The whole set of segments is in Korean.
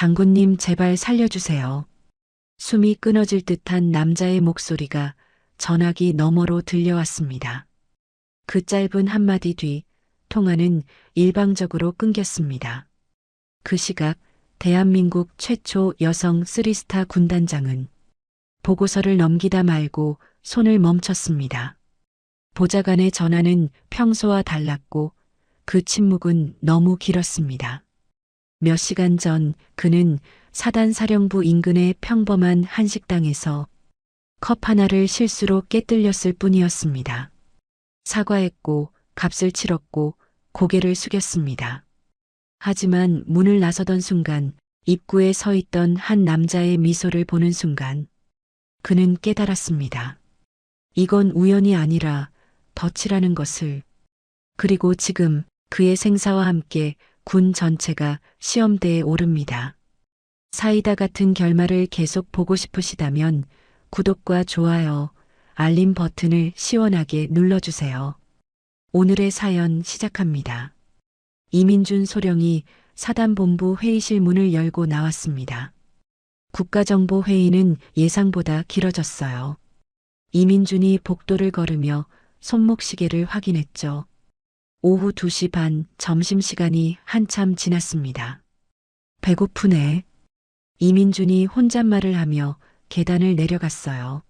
장군님 제발 살려주세요. 숨이 끊어질 듯한 남자의 목소리가 전화기 너머로 들려왔습니다. 그 짧은 한마디 뒤 통화는 일방적으로 끊겼습니다. 그 시각 대한민국 최초 여성 3스타 군단장은 보고서를 넘기다 말고 손을 멈췄습니다. 보좌관의 전화는 평소와 달랐고 그 침묵은 너무 길었습니다. 몇 시간 전 그는 사단사령부 인근의 평범한 한식당에서 컵 하나를 실수로 깨뜨렸을 뿐이었습니다. 사과했고 값을 치렀고 고개를 숙였습니다. 하지만 문을 나서던 순간 입구에 서 있던 한 남자의 미소를 보는 순간 그는 깨달았습니다. 이건 우연이 아니라 덫이라는 것을. 그리고 지금 그의 생사와 함께 군 전체가 시험대에 오릅니다. 사이다 같은 결말을 계속 보고 싶으시다면 구독과 좋아요, 알림 버튼을 시원하게 눌러주세요. 오늘의 사연 시작합니다. 이민준 소령이 사단본부 회의실 문을 열고 나왔습니다. 국가정보회의는 예상보다 길어졌어요. 이민준이 복도를 걸으며 손목시계를 확인했죠. 오후 2시 반 점심시간이 한참 지났습니다. 배고프네. 이민준이 혼잣말을 하며 계단을 내려갔어요.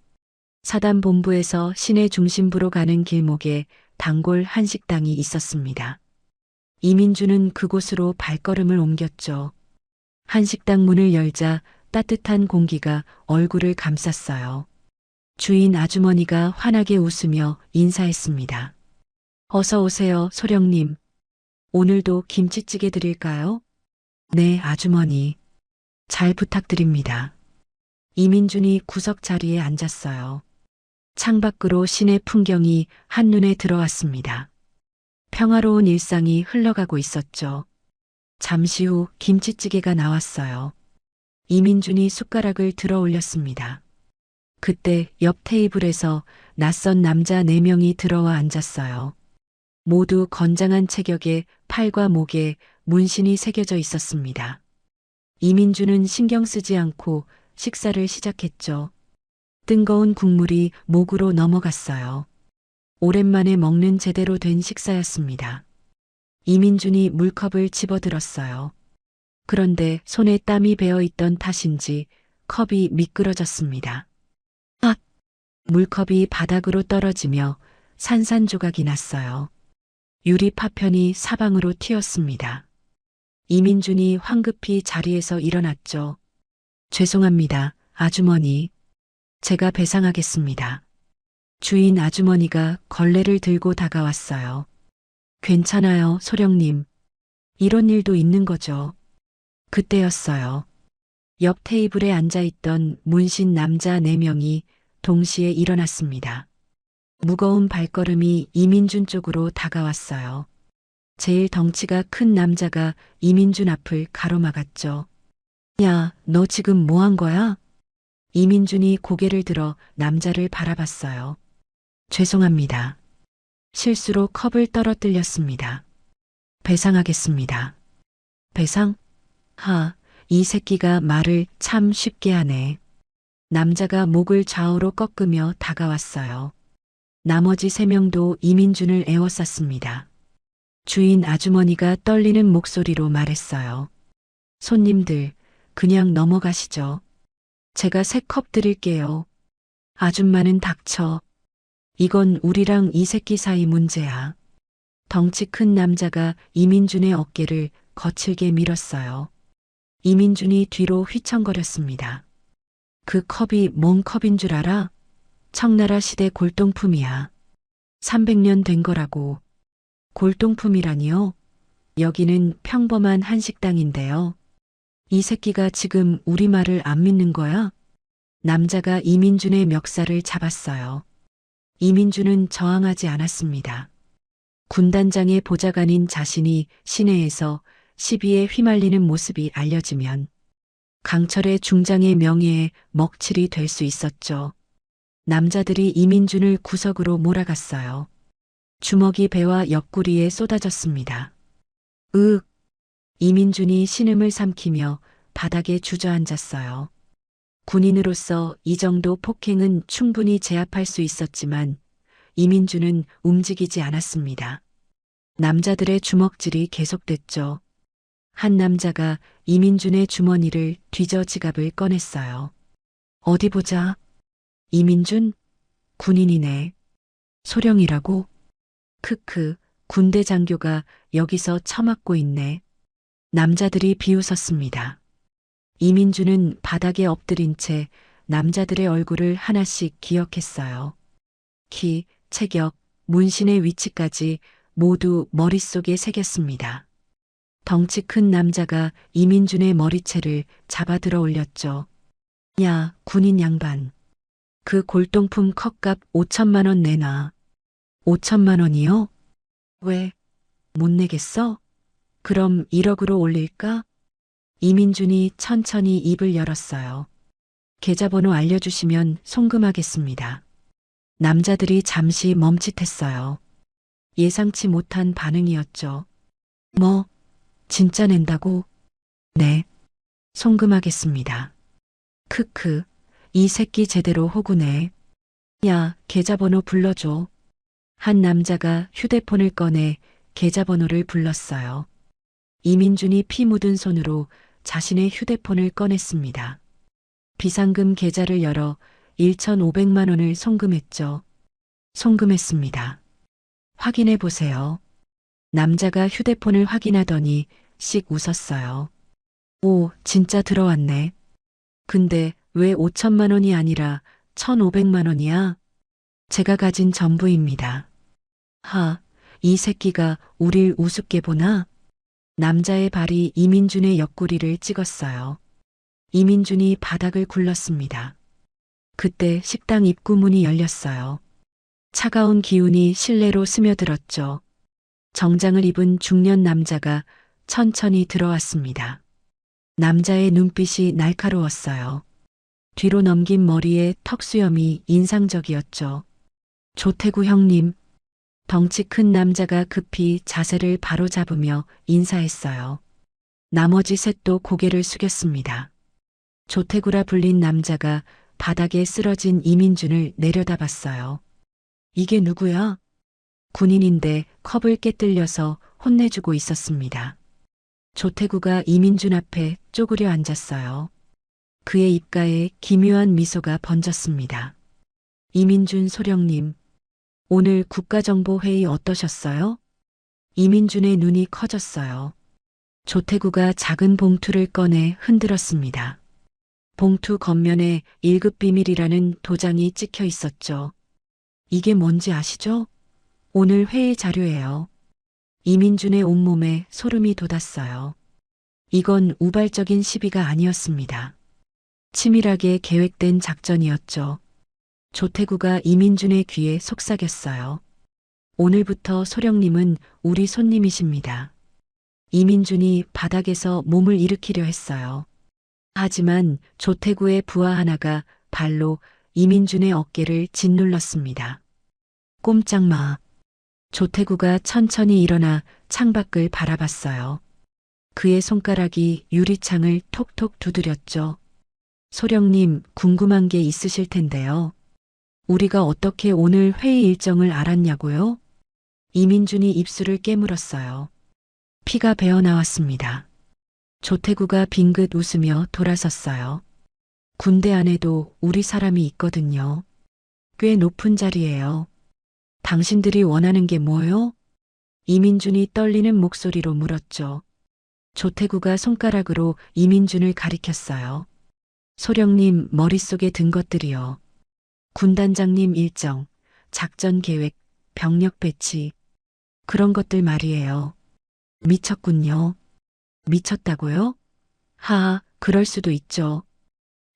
사단본부에서 시내 중심부로 가는 길목에 단골 한식당이 있었습니다. 이민준은 그곳으로 발걸음을 옮겼죠. 한식당 문을 열자 따뜻한 공기가 얼굴을 감쌌어요. 주인 아주머니가 환하게 웃으며 인사했습니다. 어서 오세요, 소령님. 오늘도 김치찌개 드릴까요? 네, 아주머니. 잘 부탁드립니다. 이민준이 구석 자리에 앉았어요. 창밖으로 시내 풍경이 한눈에 들어왔습니다. 평화로운 일상이 흘러가고 있었죠. 잠시 후 김치찌개가 나왔어요. 이민준이 숟가락을 들어 올렸습니다. 그때 옆 테이블에서 낯선 남자 4명이 들어와 앉았어요. 모두 건장한 체격에 팔과 목에 문신이 새겨져 있었습니다. 이민준은 신경 쓰지 않고 식사를 시작했죠. 뜨거운 국물이 목으로 넘어갔어요. 오랜만에 먹는 제대로 된 식사였습니다. 이민준이 물컵을 집어들었어요. 그런데 손에 땀이 배어 있던 탓인지 컵이 미끄러졌습니다. 아! 물컵이 바닥으로 떨어지며 산산조각이 났어요. 유리 파편이 사방으로 튀었습니다. 이민준이 황급히 자리에서 일어났죠. 죄송합니다, 아주머니. 제가 배상하겠습니다. 주인 아주머니가 걸레를 들고 다가왔어요. 괜찮아요, 소령님. 이런 일도 있는 거죠. 그때였어요. 옆 테이블에 앉아있던 문신 남자 4명이 동시에 일어났습니다. 무거운 발걸음이 이민준 쪽으로 다가왔어요. 제일 덩치가 큰 남자가 이민준 앞을 가로막았죠. 야, 너 지금 뭐 한 거야? 이민준이 고개를 들어 남자를 바라봤어요. 죄송합니다. 실수로 컵을 떨어뜨렸습니다. 배상하겠습니다. 배상? 이 새끼가 말을 참 쉽게 하네. 남자가 목을 좌우로 꺾으며 다가왔어요. 나머지 3명도 이민준을 에워쌌습니다. 주인 아주머니가 떨리는 목소리로 말했어요. 손님들, 그냥 넘어가시죠. 제가 3컵 드릴게요. 아줌마는 닥쳐. 이건 우리랑 이 새끼 사이 문제야. 덩치 큰 남자가 이민준의 어깨를 거칠게 밀었어요. 이민준이 뒤로 휘청거렸습니다. 그 컵이 뭔 컵인 줄 알아? 청나라 시대 골동품이야. 300년 된 거라고. 골동품이라니요? 여기는 평범한 한식당인데요. 이 새끼가 지금 우리 말을 안 믿는 거야? 남자가 이민준의 멱살을 잡았어요. 이민준은 저항하지 않았습니다. 군단장의 보좌관인 자신이 시내에서 시비에 휘말리는 모습이 알려지면 강철의 중장의 명예에 먹칠이 될 수 있었죠. 남자들이 이민준을 구석으로 몰아갔어요. 주먹이 배와 옆구리에 쏟아졌습니다. 이민준이 신음을 삼키며 바닥에 주저앉았어요. 군인으로서 이 정도 폭행은 충분히 제압할 수 있었지만 이민주는 움직이지 않았습니다. 남자들의 주먹질이 계속됐죠. 한 남자가 이민준의 주머니를 뒤져 지갑을 꺼냈어요. 어디 보자. 이민준? 군인이네. 소령이라고? 크크, 군대 장교가 여기서 처맞고 있네. 남자들이 비웃었습니다. 이민준은 바닥에 엎드린 채 남자들의 얼굴을 하나씩 기억했어요. 키, 체격, 문신의 위치까지 모두 머릿속에 새겼습니다. 덩치 큰 남자가 이민준의 머리채를 잡아 들어 올렸죠. 야, 군인 양반. 그 골동품 컵값 5천만 원 내놔. 5천만 원이요? 왜? 못 내겠어? 그럼 1억으로 올릴까? 이민준이 천천히 입을 열었어요. 계좌번호 알려주시면 송금하겠습니다. 남자들이 잠시 멈칫했어요. 예상치 못한 반응이었죠. 뭐, 진짜 낸다고? 네. 송금하겠습니다. 크크, 이 새끼 제대로 호구네. 야, 계좌번호 불러줘. 한 남자가 휴대폰을 꺼내 계좌번호를 불렀어요. 이민준이 피 묻은 손으로 자신의 휴대폰을 꺼냈습니다. 비상금 계좌를 열어 1,500만 원을 송금했죠. 송금했습니다. 확인해 보세요. 남자가 휴대폰을 확인하더니 씩 웃었어요. 오, 진짜 들어왔네. 근데 왜 5천만 원이 아니라 1,500만 원이야? 제가 가진 전부입니다. 하, 이 새끼가 우릴 우습게 보나? 남자의 발이 이민준의 옆구리를 찍었어요. 이민준이 바닥을 굴렀습니다. 그때 식당 입구 문이 열렸어요. 차가운 기운이 실내로 스며들었죠. 정장을 입은 중년 남자가 천천히 들어왔습니다. 남자의 눈빛이 날카로웠어요. 뒤로 넘긴 머리에 턱수염이 인상적이었죠. 조태구 형님. 덩치 큰 남자가 급히 자세를 바로잡으며 인사했어요. 나머지 셋도 고개를 숙였습니다. 조태구라 불린 남자가 바닥에 쓰러진 이민준을 내려다봤어요. 이게 누구야? 군인인데 컵을 깨뜨려서 혼내주고 있었습니다. 조태구가 이민준 앞에 쪼그려 앉았어요. 그의 입가에 기묘한 미소가 번졌습니다. 이민준 소령님, 오늘 국가정보회의 어떠셨어요? 이민준의 눈이 커졌어요. 조태구가 작은 봉투를 꺼내 흔들었습니다. 봉투 겉면에 1급 비밀이라는 도장이 찍혀 있었죠. 이게 뭔지 아시죠? 오늘 회의 자료예요. 이민준의 온몸에 소름이 돋았어요. 이건 우발적인 시비가 아니었습니다. 치밀하게 계획된 작전이었죠. 조태구가 이민준의 귀에 속삭였어요. 오늘부터 소령님은 우리 손님이십니다. 이민준이 바닥에서 몸을 일으키려 했어요. 하지만 조태구의 부하 하나가 발로 이민준의 어깨를 짓눌렀습니다. 꼼짝 마. 조태구가 천천히 일어나 창밖을 바라봤어요. 그의 손가락이 유리창을 톡톡 두드렸죠. 소령님, 궁금한 게 있으실 텐데요. 우리가 어떻게 오늘 회의 일정을 알았냐고요? 이민준이 입술을 깨물었어요. 피가 배어나왔습니다. 조태구가 빙긋 웃으며 돌아섰어요. 군대 안에도 우리 사람이 있거든요. 꽤 높은 자리예요. 당신들이 원하는 게 뭐요? 이민준이 떨리는 목소리로 물었죠. 조태구가 손가락으로 이민준을 가리켰어요. 소령님 머릿속에 든 것들이요. 군단장님 일정, 작전 계획, 병력 배치, 그런 것들 말이에요. 미쳤군요. 미쳤다고요? 하하, 그럴 수도 있죠.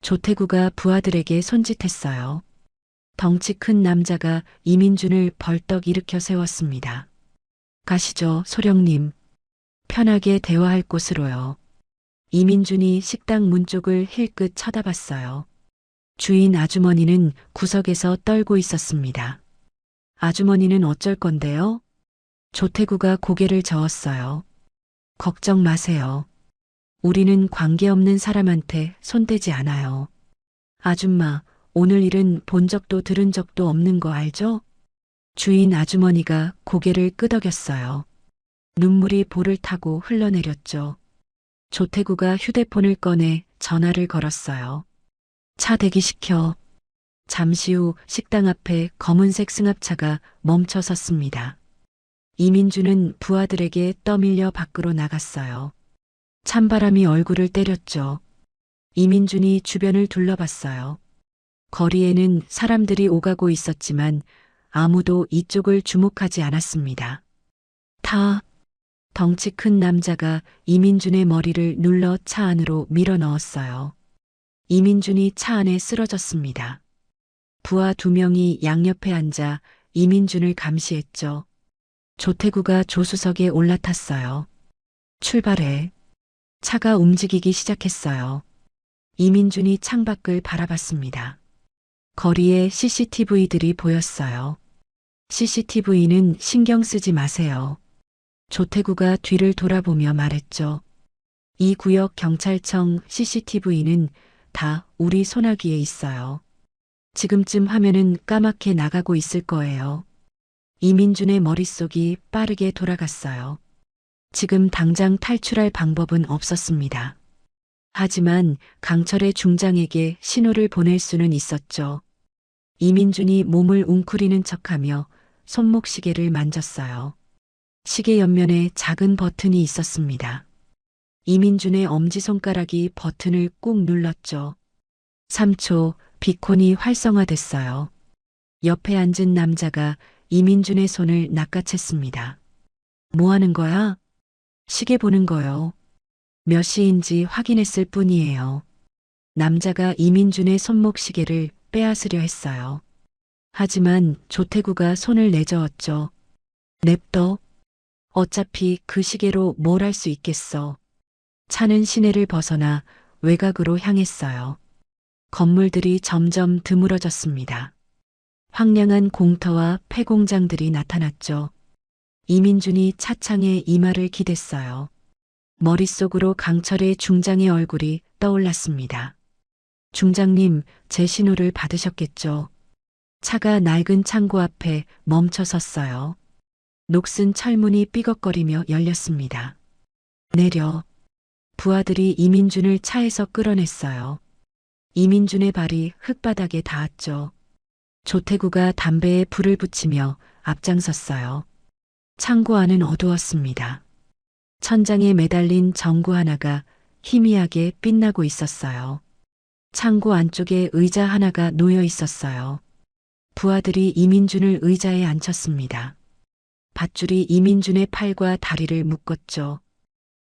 조태구가 부하들에게 손짓했어요. 덩치 큰 남자가 이민준을 벌떡 일으켜 세웠습니다. 가시죠, 소령님. 편하게 대화할 곳으로요. 이민준이 식당 문 쪽을 힐끗 쳐다봤어요. 주인 아주머니는 구석에서 떨고 있었습니다. 아주머니는 어쩔 건데요? 조태구가 고개를 저었어요. 걱정 마세요. 우리는 관계없는 사람한테 손대지 않아요. 아줌마, 오늘 일은 본 적도 들은 적도 없는 거 알죠? 주인 아주머니가 고개를 끄덕였어요. 눈물이 볼을 타고 흘러내렸죠. 조태구가 휴대폰을 꺼내 전화를 걸었어요. 차 대기시켜. 잠시 후 식당 앞에 검은색 승합차가 멈춰 섰습니다. 이민주는 부하들에게 떠밀려 밖으로 나갔어요. 찬바람이 얼굴을 때렸죠. 이민준이 주변을 둘러봤어요. 거리에는 사람들이 오가고 있었지만 아무도 이쪽을 주목하지 않았습니다. 덩치 큰 남자가 이민준의 머리를 눌러 차 안으로 밀어 넣었어요. 이민준이 차 안에 쓰러졌습니다. 부하 2명이 양옆에 앉아 이민준을 감시했죠. 조태구가 조수석에 올라탔어요. 출발해. 차가 움직이기 시작했어요. 이민준이 창밖을 바라봤습니다. 거리에 CCTV들이 보였어요. CCTV는 신경 쓰지 마세요. 조태구가 뒤를 돌아보며 말했죠. 이 구역 경찰청 CCTV는 다 우리 손아귀에 있어요. 지금쯤 화면은 까맣게 나가고 있을 거예요. 이민준의 머릿속이 빠르게 돌아갔어요. 지금 당장 탈출할 방법은 없었습니다. 하지만 강철의 중장에게 신호를 보낼 수는 있었죠. 이민준이 몸을 웅크리는 척하며 손목시계를 만졌어요. 시계 옆면에 작은 버튼이 있었습니다. 이민준의 엄지손가락이 버튼을 꾹 눌렀죠. 3초, 비콘이 활성화됐어요. 옆에 앉은 남자가 이민준의 손을 낚아챘습니다. 뭐 하는 거야? 시계 보는 거요. 몇 시인지 확인했을 뿐이에요. 남자가 이민준의 손목 시계를 빼앗으려 했어요. 하지만 조태구가 손을 내저었죠. 냅둬. 어차피 그 시계로 뭘 할 수 있겠어. 차는 시내를 벗어나 외곽으로 향했어요. 건물들이 점점 드물어졌습니다. 황량한 공터와 폐공장들이 나타났죠. 이민준이 차창에 이마를 기댔어요. 머릿속으로 강철의 중장의 얼굴이 떠올랐습니다. 중장님, 제 신호를 받으셨겠죠. 차가 낡은 창고 앞에 멈춰 섰어요. 녹슨 철문이 삐걱거리며 열렸습니다. 내려. 부하들이 이민준을 차에서 끌어냈어요. 이민준의 발이 흙바닥에 닿았죠. 조태구가 담배에 불을 붙이며 앞장섰어요. 창고 안은 어두웠습니다. 천장에 매달린 전구 하나가 희미하게 빛나고 있었어요. 창고 안쪽에 의자 하나가 놓여 있었어요. 부하들이 이민준을 의자에 앉혔습니다. 밧줄이 이민준의 팔과 다리를 묶었죠.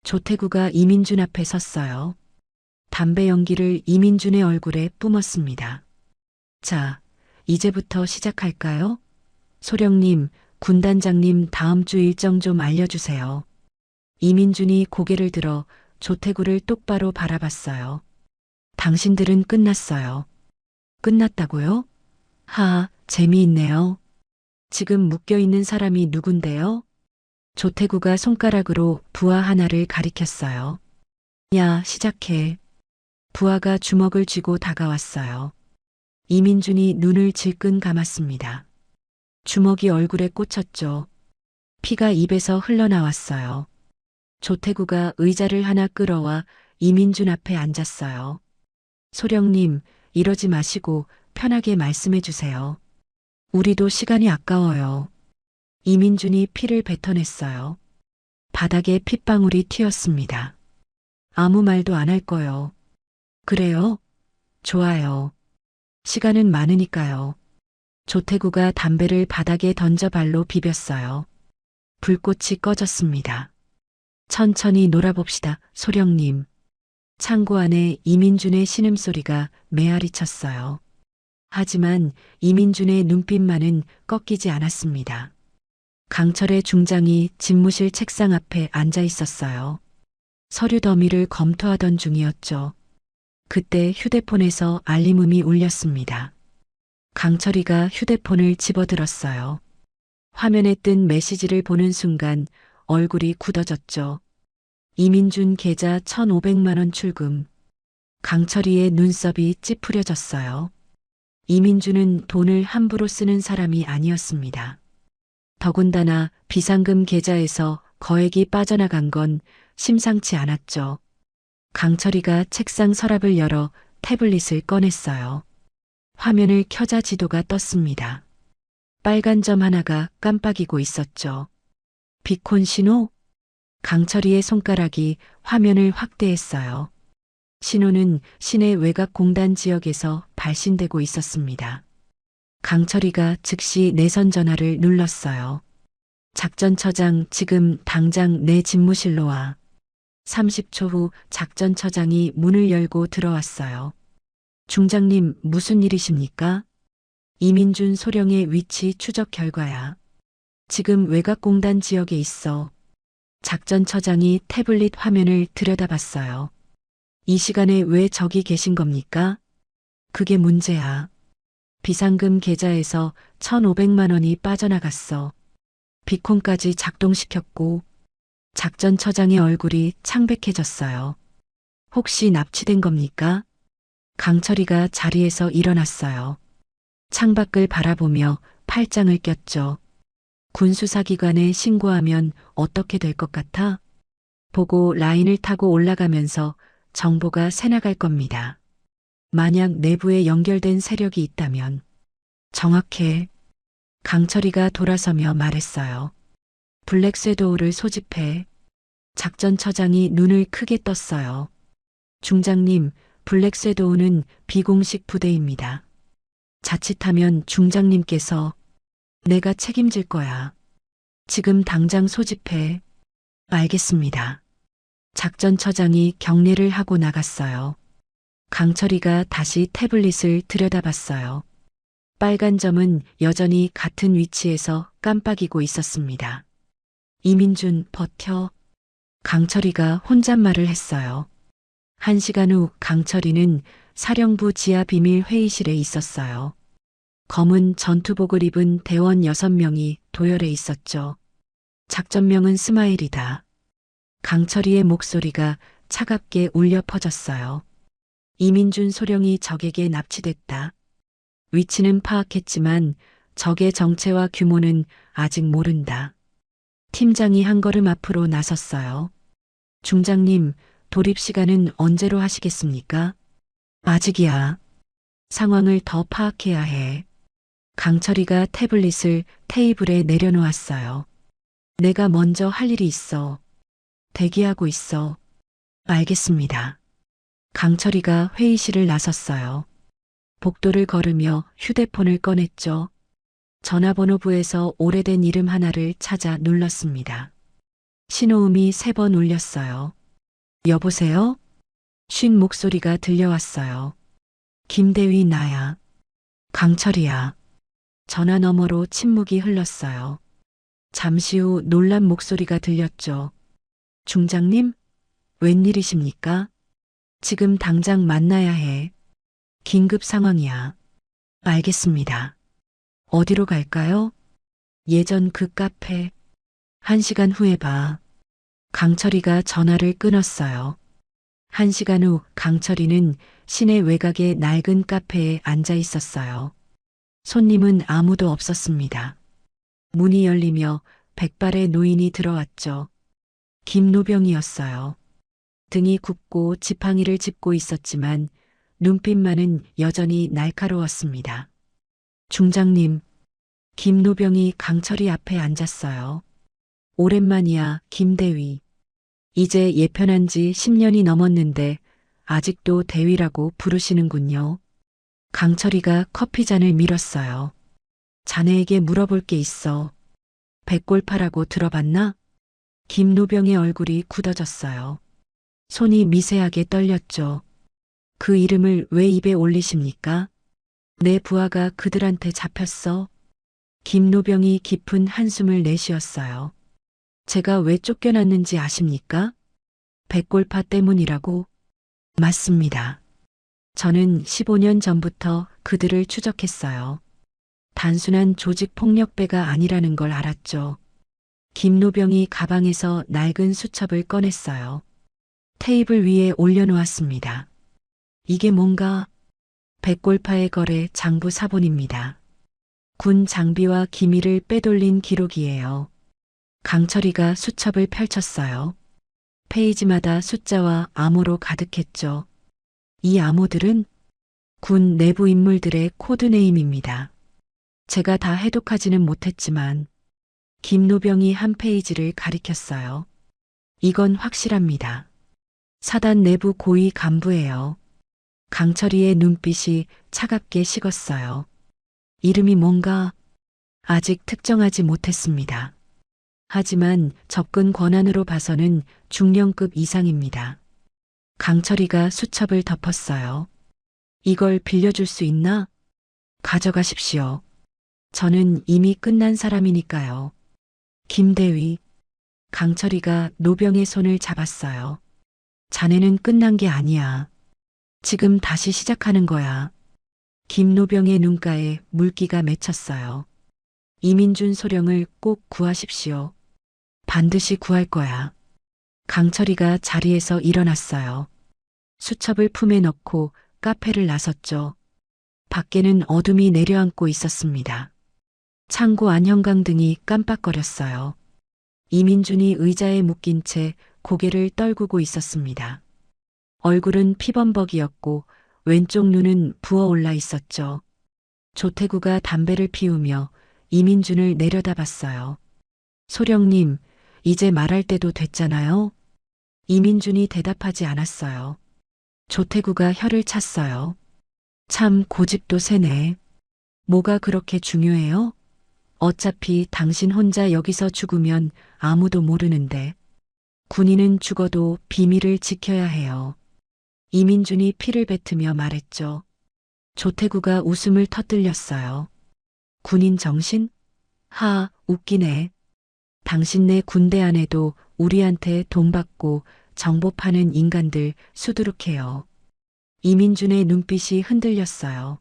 조태구가 이민준 앞에 섰어요. 담배 연기를 이민준의 얼굴에 뿜었습니다. 자, 이제부터 시작할까요? 소령님, 군단장님 다음 주 일정 좀 알려주세요. 이민준이 고개를 들어 조태구를 똑바로 바라봤어요. 당신들은 끝났어요. 끝났다고요? 재미있네요. 지금 묶여있는 사람이 누군데요? 조태구가 손가락으로 부하 하나를 가리켰어요. 야, 시작해. 부하가 주먹을 쥐고 다가왔어요. 이민준이 눈을 질끈 감았습니다. 주먹이 얼굴에 꽂혔죠. 피가 입에서 흘러나왔어요. 조태구가 의자를 하나 끌어와 이민준 앞에 앉았어요. 소령님, 이러지 마시고 편하게 말씀해 주세요. 우리도 시간이 아까워요. 이민준이 피를 뱉어냈어요. 바닥에 핏방울이 튀었습니다. 아무 말도 안 할 거요. 그래요? 좋아요. 시간은 많으니까요. 조태구가 담배를 바닥에 던져 발로 비볐어요. 불꽃이 꺼졌습니다. 천천히 놀아봅시다, 소령님. 창고 안에 이민준의 신음소리가 메아리 쳤어요. 하지만 이민준의 눈빛만은 꺾이지 않았습니다. 강철의 중장이 집무실 책상 앞에 앉아 있었어요. 서류 더미를 검토하던 중이었죠. 그때 휴대폰에서 알림음이 울렸습니다. 강철이가 휴대폰을 집어들었어요. 화면에 뜬 메시지를 보는 순간 얼굴이 굳어졌죠. 이민준 계좌 1,500만 원 출금. 강철이의 눈썹이 찌푸려졌어요. 이민준은 돈을 함부로 쓰는 사람이 아니었습니다. 더군다나 비상금 계좌에서 거액이 빠져나간 건 심상치 않았죠. 강철이가 책상 서랍을 열어 태블릿을 꺼냈어요. 화면을 켜자 지도가 떴습니다. 빨간 점 하나가 깜빡이고 있었죠. 비콘 신호? 강철이의 손가락이 화면을 확대했어요. 신호는 시내 외곽공단 지역에서 발신되고 있었습니다. 강철이가 즉시 내선 전화를 눌렀어요. 작전처장, 지금 당장 내 집무실로 와. 30초 후 작전처장이 문을 열고 들어왔어요. 중장님, 무슨 일이십니까? 이민준 소령의 위치 추적 결과야. 지금 외곽공단 지역에 있어. 작전처장이 태블릿 화면을 들여다봤어요. 이 시간에 왜 저기 계신 겁니까? 그게 문제야. 비상금 계좌에서 1,500만 원이 빠져나갔어. 비콘까지 작동시켰고 작전처장의 얼굴이 창백해졌어요. 혹시 납치된 겁니까? 강철이가 자리에서 일어났어요. 창밖을 바라보며 팔짱을 꼈죠. 군수사기관에 신고하면 어떻게 될 것 같아? 보고 라인을 타고 올라가면서 정보가 새나갈 겁니다. 만약 내부에 연결된 세력이 있다면 정확해. 강철이가 돌아서며 말했어요. 블랙 섀도우를 소집해. 작전처장이 눈을 크게 떴어요. 중장님, 블랙 섀도우는 비공식 부대입니다. 자칫하면 중장님께서 내가 책임질 거야. 지금 당장 소집해. 알겠습니다. 작전처장이 경례를 하고 나갔어요. 강철이가 다시 태블릿을 들여다봤어요. 빨간 점은 여전히 같은 위치에서 깜빡이고 있었습니다. 이민준, 버텨. 강철이가 혼잣말을 했어요. 1시간 후 강철이는 사령부 지하 비밀 회의실에 있었어요. 검은 전투복을 입은 대원 6명이 도열해 있었죠. 작전명은 스마일이다. 강철이의 목소리가 차갑게 울려 퍼졌어요. 이민준 소령이 적에게 납치됐다. 위치는 파악했지만 적의 정체와 규모는 아직 모른다. 팀장이 한 걸음 앞으로 나섰어요. 중장님, 돌입 시간은 언제로 하시겠습니까? 아직이야. 상황을 더 파악해야 해. 강철이가 태블릿을 테이블에 내려놓았어요. 내가 먼저 할 일이 있어. 대기하고 있어. 알겠습니다. 강철이가 회의실을 나섰어요. 복도를 걸으며 휴대폰을 꺼냈죠. 전화번호부에서 오래된 이름 하나를 찾아 눌렀습니다. 신호음이 3번 울렸어요. 여보세요? 쉰 목소리가 들려왔어요. 김대휘 나야. 강철이야. 전화 너머로 침묵이 흘렀어요. 잠시 후 놀란 목소리가 들렸죠. 중장님? 웬일이십니까? 지금 당장 만나야 해. 긴급 상황이야. 알겠습니다. 어디로 갈까요? 예전 그 카페. 1시간 후에 봐. 강철이가 전화를 끊었어요. 1시간 후 강철이는 시내 외곽의 낡은 카페에 앉아 있었어요. 손님은 아무도 없었습니다. 문이 열리며 백발의 노인이 들어왔죠. 김노병이었어요. 등이 굽고 지팡이를 짚고 있었지만 눈빛만은 여전히 날카로웠습니다. 중장님, 김노병이 강철이 앞에 앉았어요. 오랜만이야, 김대휘. 이제 예편한 지 10년이 넘었는데 아직도 대휘라고 부르시는군요. 강철이가 커피잔을 밀었어요. 자네에게 물어볼 게 있어. 백골파라고 들어봤나? 김노병의 얼굴이 굳어졌어요. 손이 미세하게 떨렸죠. 그 이름을 왜 입에 올리십니까? 내 부하가 그들한테 잡혔어. 김노병이 깊은 한숨을 내쉬었어요. 제가 왜 쫓겨났는지 아십니까? 백골파 때문이라고? 맞습니다. 저는 15년 전부터 그들을 추적했어요. 단순한 조직 폭력배가 아니라는 걸 알았죠. 김노병이 가방에서 낡은 수첩을 꺼냈어요. 테이블 위에 올려놓았습니다. 이게 뭔가? 백골파의 거래 장부 사본입니다. 군 장비와 기밀을 빼돌린 기록이에요. 강철이가 수첩을 펼쳤어요. 페이지마다 숫자와 암호로 가득했죠. 이 암호들은 군 내부 인물들의 코드네임입니다. 제가 다 해독하지는 못했지만 김노병이 한 페이지를 가리켰어요. 이건 확실합니다. 사단 내부 고위 간부예요. 강철이의 눈빛이 차갑게 식었어요. 이름이 뭔가 아직 특정하지 못했습니다. 하지만 접근 권한으로 봐서는 중령급 이상입니다. 강철이가 수첩을 덮었어요. 이걸 빌려줄 수 있나? 가져가십시오. 저는 이미 끝난 사람이니까요. 김대위. 강철이가 노병의 손을 잡았어요. 자네는 끝난 게 아니야. 지금 다시 시작하는 거야. 김노병의 눈가에 물기가 맺혔어요. 이민준 소령을 꼭 구하십시오. 반드시 구할 거야. 강철이가 자리에서 일어났어요. 수첩을 품에 넣고 카페를 나섰죠. 밖에는 어둠이 내려앉고 있었습니다. 창고 안 형광등이 깜빡거렸어요. 이민준이 의자에 묶인 채 고개를 떨구고 있었습니다. 얼굴은 피범벅이었고 왼쪽 눈은 부어올라 있었죠. 조태구가 담배를 피우며 이민준을 내려다봤어요. 소령님, 이제 말할 때도 됐잖아요. 이민준이 대답하지 않았어요. 조태구가 혀를 찼어요. 참 고집도 세네. 뭐가 그렇게 중요해요? 어차피 당신 혼자 여기서 죽으면 아무도 모르는데. 군인은 죽어도 비밀을 지켜야 해요. 이민준이 피를 뱉으며 말했죠. 조태구가 웃음을 터뜨렸어요. 군인 정신? 하, 웃기네. 당신네 군대 안에도 우리한테 돈 받고 정보 파는 인간들 수두룩해요. 이민준의 눈빛이 흔들렸어요.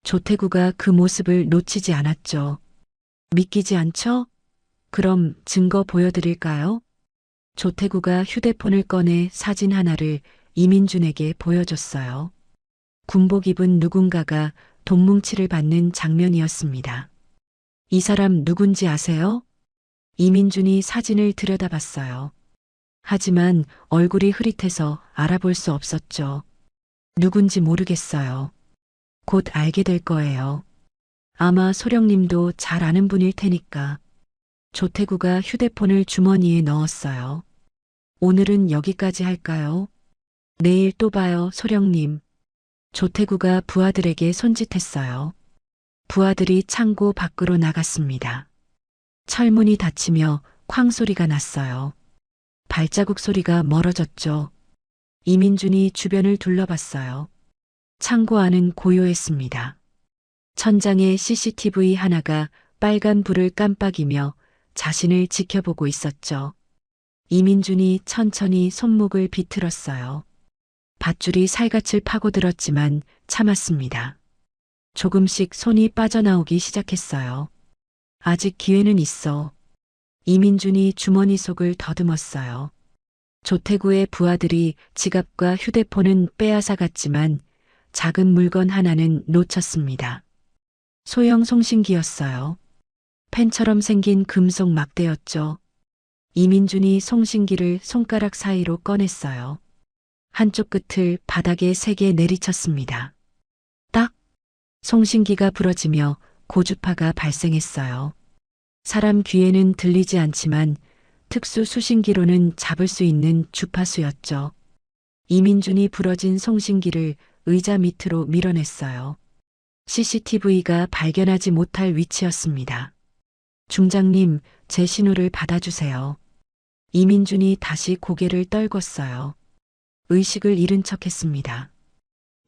조태구가 그 모습을 놓치지 않았죠. 믿기지 않죠? 그럼 증거 보여드릴까요? 조태구가 휴대폰을 꺼내 사진 하나를 이민준에게 보여줬어요. 군복 입은 누군가가 돈뭉치를 받는 장면이었습니다. 이 사람 누군지 아세요? 이민준이 사진을 들여다봤어요. 하지만 얼굴이 흐릿해서 알아볼 수 없었죠. 누군지 모르겠어요. 곧 알게 될 거예요. 아마 소령님도 잘 아는 분일 테니까. 조태구가 휴대폰을 주머니에 넣었어요. 오늘은 여기까지 할까요? 내일 또 봐요, 소령님. 조태구가 부하들에게 손짓했어요. 부하들이 창고 밖으로 나갔습니다. 철문이 닫히며 쾅 소리가 났어요. 발자국 소리가 멀어졌죠. 이민준이 주변을 둘러봤어요. 창고 안은 고요했습니다. 천장에 CCTV 하나가 빨간 불을 깜빡이며 자신을 지켜보고 있었죠. 이민준이 천천히 손목을 비틀었어요. 밧줄이 살갗을 파고들었지만 참았습니다. 조금씩 손이 빠져나오기 시작했어요. 아직 기회는 있어. 이민준이 주머니 속을 더듬었어요. 조태구의 부하들이 지갑과 휴대폰은 빼앗아갔지만 작은 물건 하나는 놓쳤습니다. 소형 송신기였어요. 펜처럼 생긴 금속 막대였죠. 이민준이 송신기를 손가락 사이로 꺼냈어요. 한쪽 끝을 바닥에 세게 내리쳤습니다. 딱! 송신기가 부러지며 고주파가 발생했어요. 사람 귀에는 들리지 않지만 특수 수신기로는 잡을 수 있는 주파수였죠. 이민준이 부러진 송신기를 의자 밑으로 밀어냈어요. CCTV가 발견하지 못할 위치였습니다. 중장님, 제 신호를 받아주세요. 이민준이 다시 고개를 떨궜어요. 의식을 잃은 척했습니다.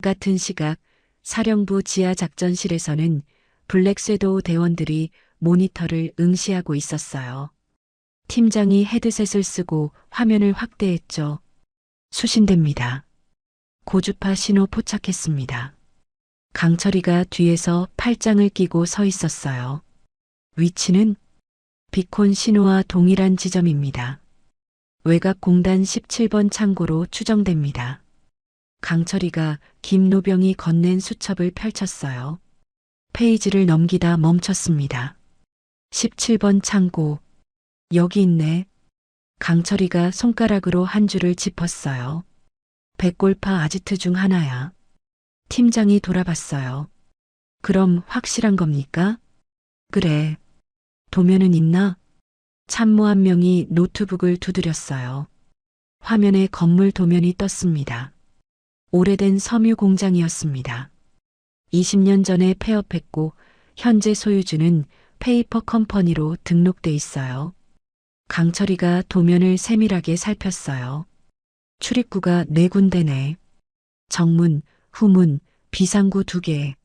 같은 시각 사령부 지하 작전실에서는 블랙 섀도우 대원들이 모니터를 응시하고 있었어요. 팀장이 헤드셋을 쓰고 화면을 확대했죠. 수신됩니다. 고주파 신호 포착했습니다. 강철이가 뒤에서 팔짱을 끼고 서 있었어요. 위치는 비콘 신호와 동일한 지점입니다. 외곽 공단 17번 창고로 추정됩니다. 강철이가 김노병이 건넨 수첩을 펼쳤어요. 페이지를 넘기다 멈췄습니다. 17번 창고. 여기 있네. 강철이가 손가락으로 한 줄을 짚었어요. 백골파 아지트 중 하나야. 팀장이 돌아봤어요. 그럼 확실한 겁니까? 그래. 도면은 있나? 참모 한 명이 노트북을 두드렸어요. 화면에 건물 도면이 떴습니다. 오래된 섬유 공장이었습니다. 20년 전에 폐업했고 현재 소유주는 페이퍼 컴퍼니로 등록돼 있어요. 강철이가 도면을 세밀하게 살폈어요. 출입구가 4군데네. 정문, 후문, 비상구 2개.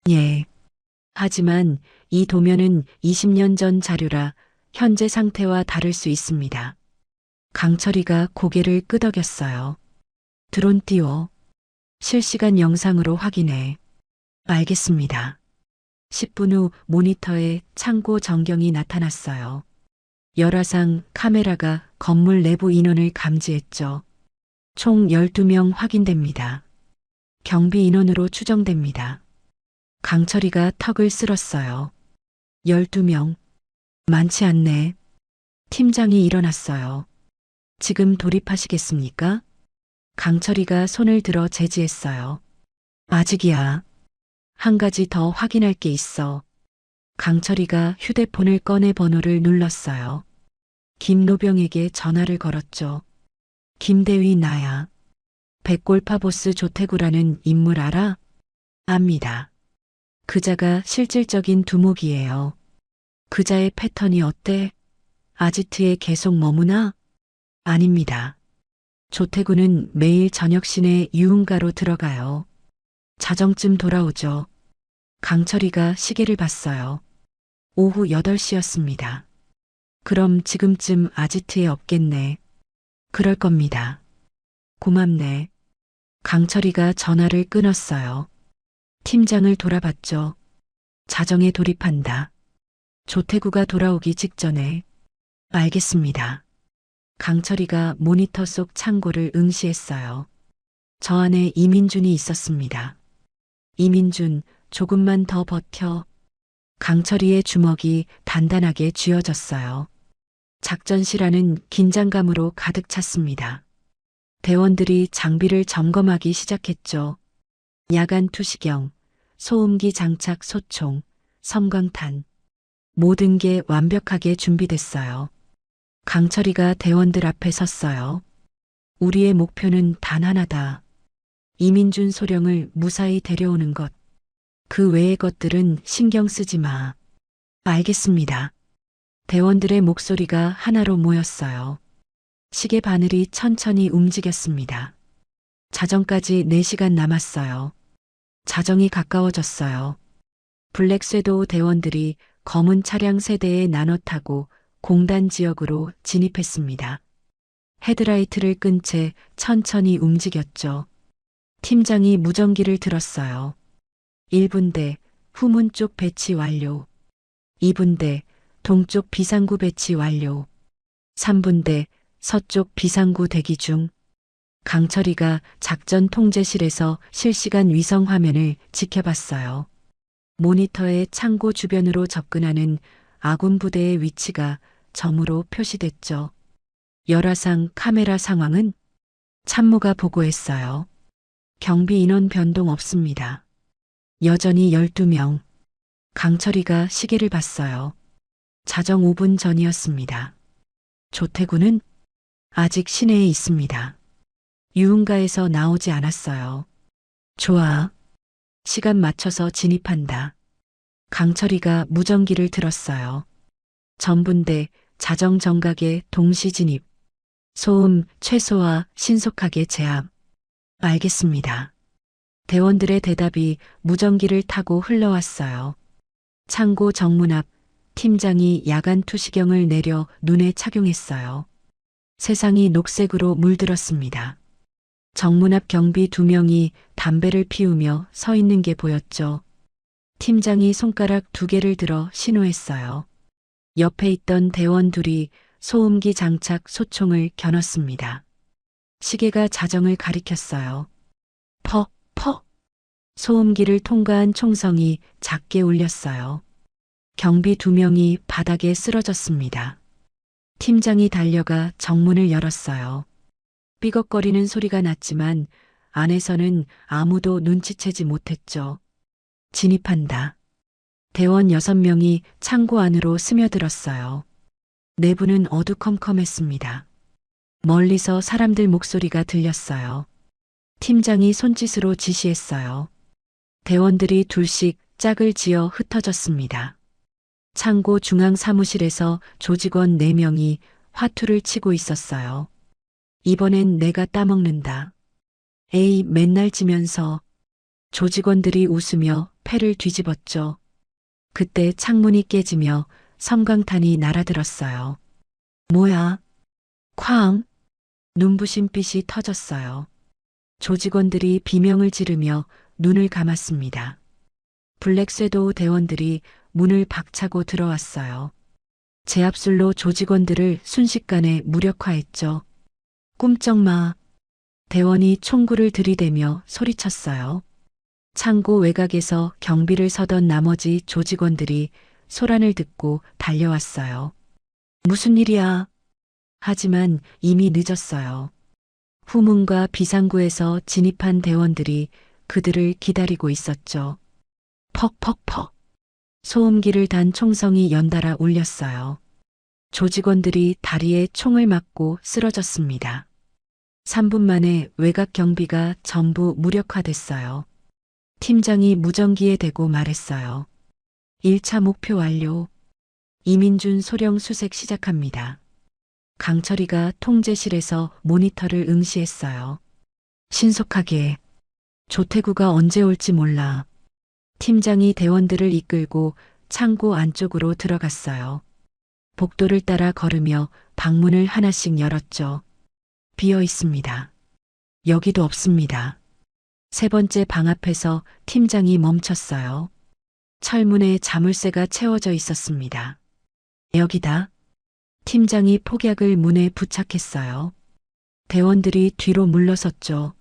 예. 하지만 이 도면은 20년 전 자료라 현재 상태와 다를 수 있습니다. 강철이가 고개를 끄덕였어요. 드론 띄워. 실시간 영상으로 확인해. 알겠습니다. 10분 후 모니터에 창고 전경이 나타났어요. 열화상 카메라가 건물 내부 인원을 감지했죠. 총 12명 확인됩니다. 경비 인원으로 추정됩니다. 강철이가 턱을 쓸었어요. 12명. 많지 않네. 팀장이 일어났어요. 지금 돌입하시겠습니까? 강철이가 손을 들어 제지했어요. 아직이야. 한 가지 더 확인할 게 있어. 강철이가 휴대폰을 꺼내 번호를 눌렀어요. 김노병에게 전화를 걸었죠. 김대위 나야. 백골파 보스 조태구라는 인물 알아? 압니다. 그자가 실질적인 두목이에요. 그자의 패턴이 어때? 아지트에 계속 머무나? 아닙니다. 조태구는 매일 저녁 시내 유흥가로 들어가요. 자정쯤 돌아오죠. 강철이가 시계를 봤어요. 오후 8시였습니다. 그럼 지금쯤 아지트에 없겠네. 그럴 겁니다. 고맙네. 강철이가 전화를 끊었어요. 팀장을 돌아봤죠. 자정에 돌입한다. 조태구가 돌아오기 직전에. 알겠습니다. 강철이가 모니터 속 창고를 응시했어요. 저 안에 이민준이 있었습니다. 이민준, 조금만 더 버텨. 강철이의 주먹이 단단하게 쥐어졌어요. 작전실안은 긴장감으로 가득 찼습니다. 대원들이 장비를 점검하기 시작했죠. 야간 투시경, 소음기 장착 소총, 섬광탄. 모든 게 완벽하게 준비됐어요. 강철이가 대원들 앞에 섰어요. 우리의 목표는 단 하나다. 이민준 소령을 무사히 데려오는 것. 그 외의 것들은 신경 쓰지 마. 알겠습니다. 대원들의 목소리가 하나로 모였어요. 시계 바늘이 천천히 움직였습니다. 자정까지 4시간 남았어요. 자정이 가까워졌어요. 블랙 쇄도우 대원들이 검은 차량 세대에 나눠 타고 공단 지역으로 진입했습니다. 헤드라이트를 끈 채 천천히 움직였죠. 팀장이 무전기를 들었어요. 1분대 후문 쪽 배치 완료. 2분대 동쪽 비상구 배치 완료. 3분대 서쪽 비상구 대기 중. 강철이가 작전 통제실에서 실시간 위성 화면을 지켜봤어요. 모니터에 창고 주변으로 접근하는 아군 부대의 위치가 점으로 표시됐죠. 열화상 카메라 상황은 참모가 보고했어요. 경비 인원 변동 없습니다. 여전히 12명. 강철이가 시계를 봤어요. 자정 5분 전이었습니다. 조태구는 아직 시내에 있습니다. 유흥가에서 나오지 않았어요. 좋아. 시간 맞춰서 진입한다. 강철이가 무전기를 들었어요. 전분대 자정 정각에 동시 진입. 소음 최소화 신속하게 제압. 알겠습니다. 대원들의 대답이 무전기를 타고 흘러왔어요. 창고 정문 앞 팀장이 야간 투시경을 내려 눈에 착용했어요. 세상이 녹색으로 물들었습니다. 정문 앞 경비 2명이 담배를 피우며 서 있는 게 보였죠. 팀장이 손가락 2개를 들어 신호했어요. 옆에 있던 대원 둘이 소음기 장착 소총을 겨눴습니다. 시계가 자정을 가리켰어요. 퍽, 퍽. 소음기를 통과한 총성이 작게 울렸어요. 경비 2명이 바닥에 쓰러졌습니다. 팀장이 달려가 정문을 열었어요. 삐걱거리는 소리가 났지만 안에서는 아무도 눈치채지 못했죠. 진입한다. 대원 6명이 창고 안으로 스며들었어요. 내부는 어두컴컴했습니다. 멀리서 사람들 목소리가 들렸어요. 팀장이 손짓으로 지시했어요. 대원들이 둘씩 짝을 지어 흩어졌습니다. 창고 중앙 사무실에서 조직원 4명이 화투를 치고 있었어요. 이번엔 내가 따먹는다. 에이, 맨날 지면서. 조직원들이 웃으며 패를 뒤집었죠. 그때 창문이 깨지며 섬광탄이 날아들었어요. 뭐야? 쾅! 눈부신 빛이 터졌어요. 조직원들이 비명을 지르며 눈을 감았습니다. 블랙쇄도우 대원들이 문을 박차고 들어왔어요. 제압술로 조직원들을 순식간에 무력화했죠. 꿈쩍 마. 대원이 총구를 들이대며 소리쳤어요. 창고 외곽에서 경비를 서던 나머지 조직원들이 소란을 듣고 달려왔어요. 무슨 일이야? 하지만 이미 늦었어요. 후문과 비상구에서 진입한 대원들이 그들을 기다리고 있었죠. 퍽퍽퍽. 소음기를 단 총성이 연달아 울렸어요. 조직원들이 다리에 총을 맞고 쓰러졌습니다. 3분 만에 외곽 경비가 전부 무력화됐어요. 팀장이 무전기에 대고 말했어요. 1차 목표 완료. 이민준 소령 수색 시작합니다. 강철이가 통제실에서 모니터를 응시했어요. 신속하게. 조태구가 언제 올지 몰라. 팀장이 대원들을 이끌고 창고 안쪽으로 들어갔어요. 복도를 따라 걸으며 방문을 하나씩 열었죠. 비어 있습니다. 여기도 없습니다. 3번째 방 앞에서 팀장이 멈췄어요. 철문에 자물쇠가 채워져 있었습니다. 여기다. 팀장이 폭약을 문에 부착했어요. 대원들이 뒤로 물러섰죠.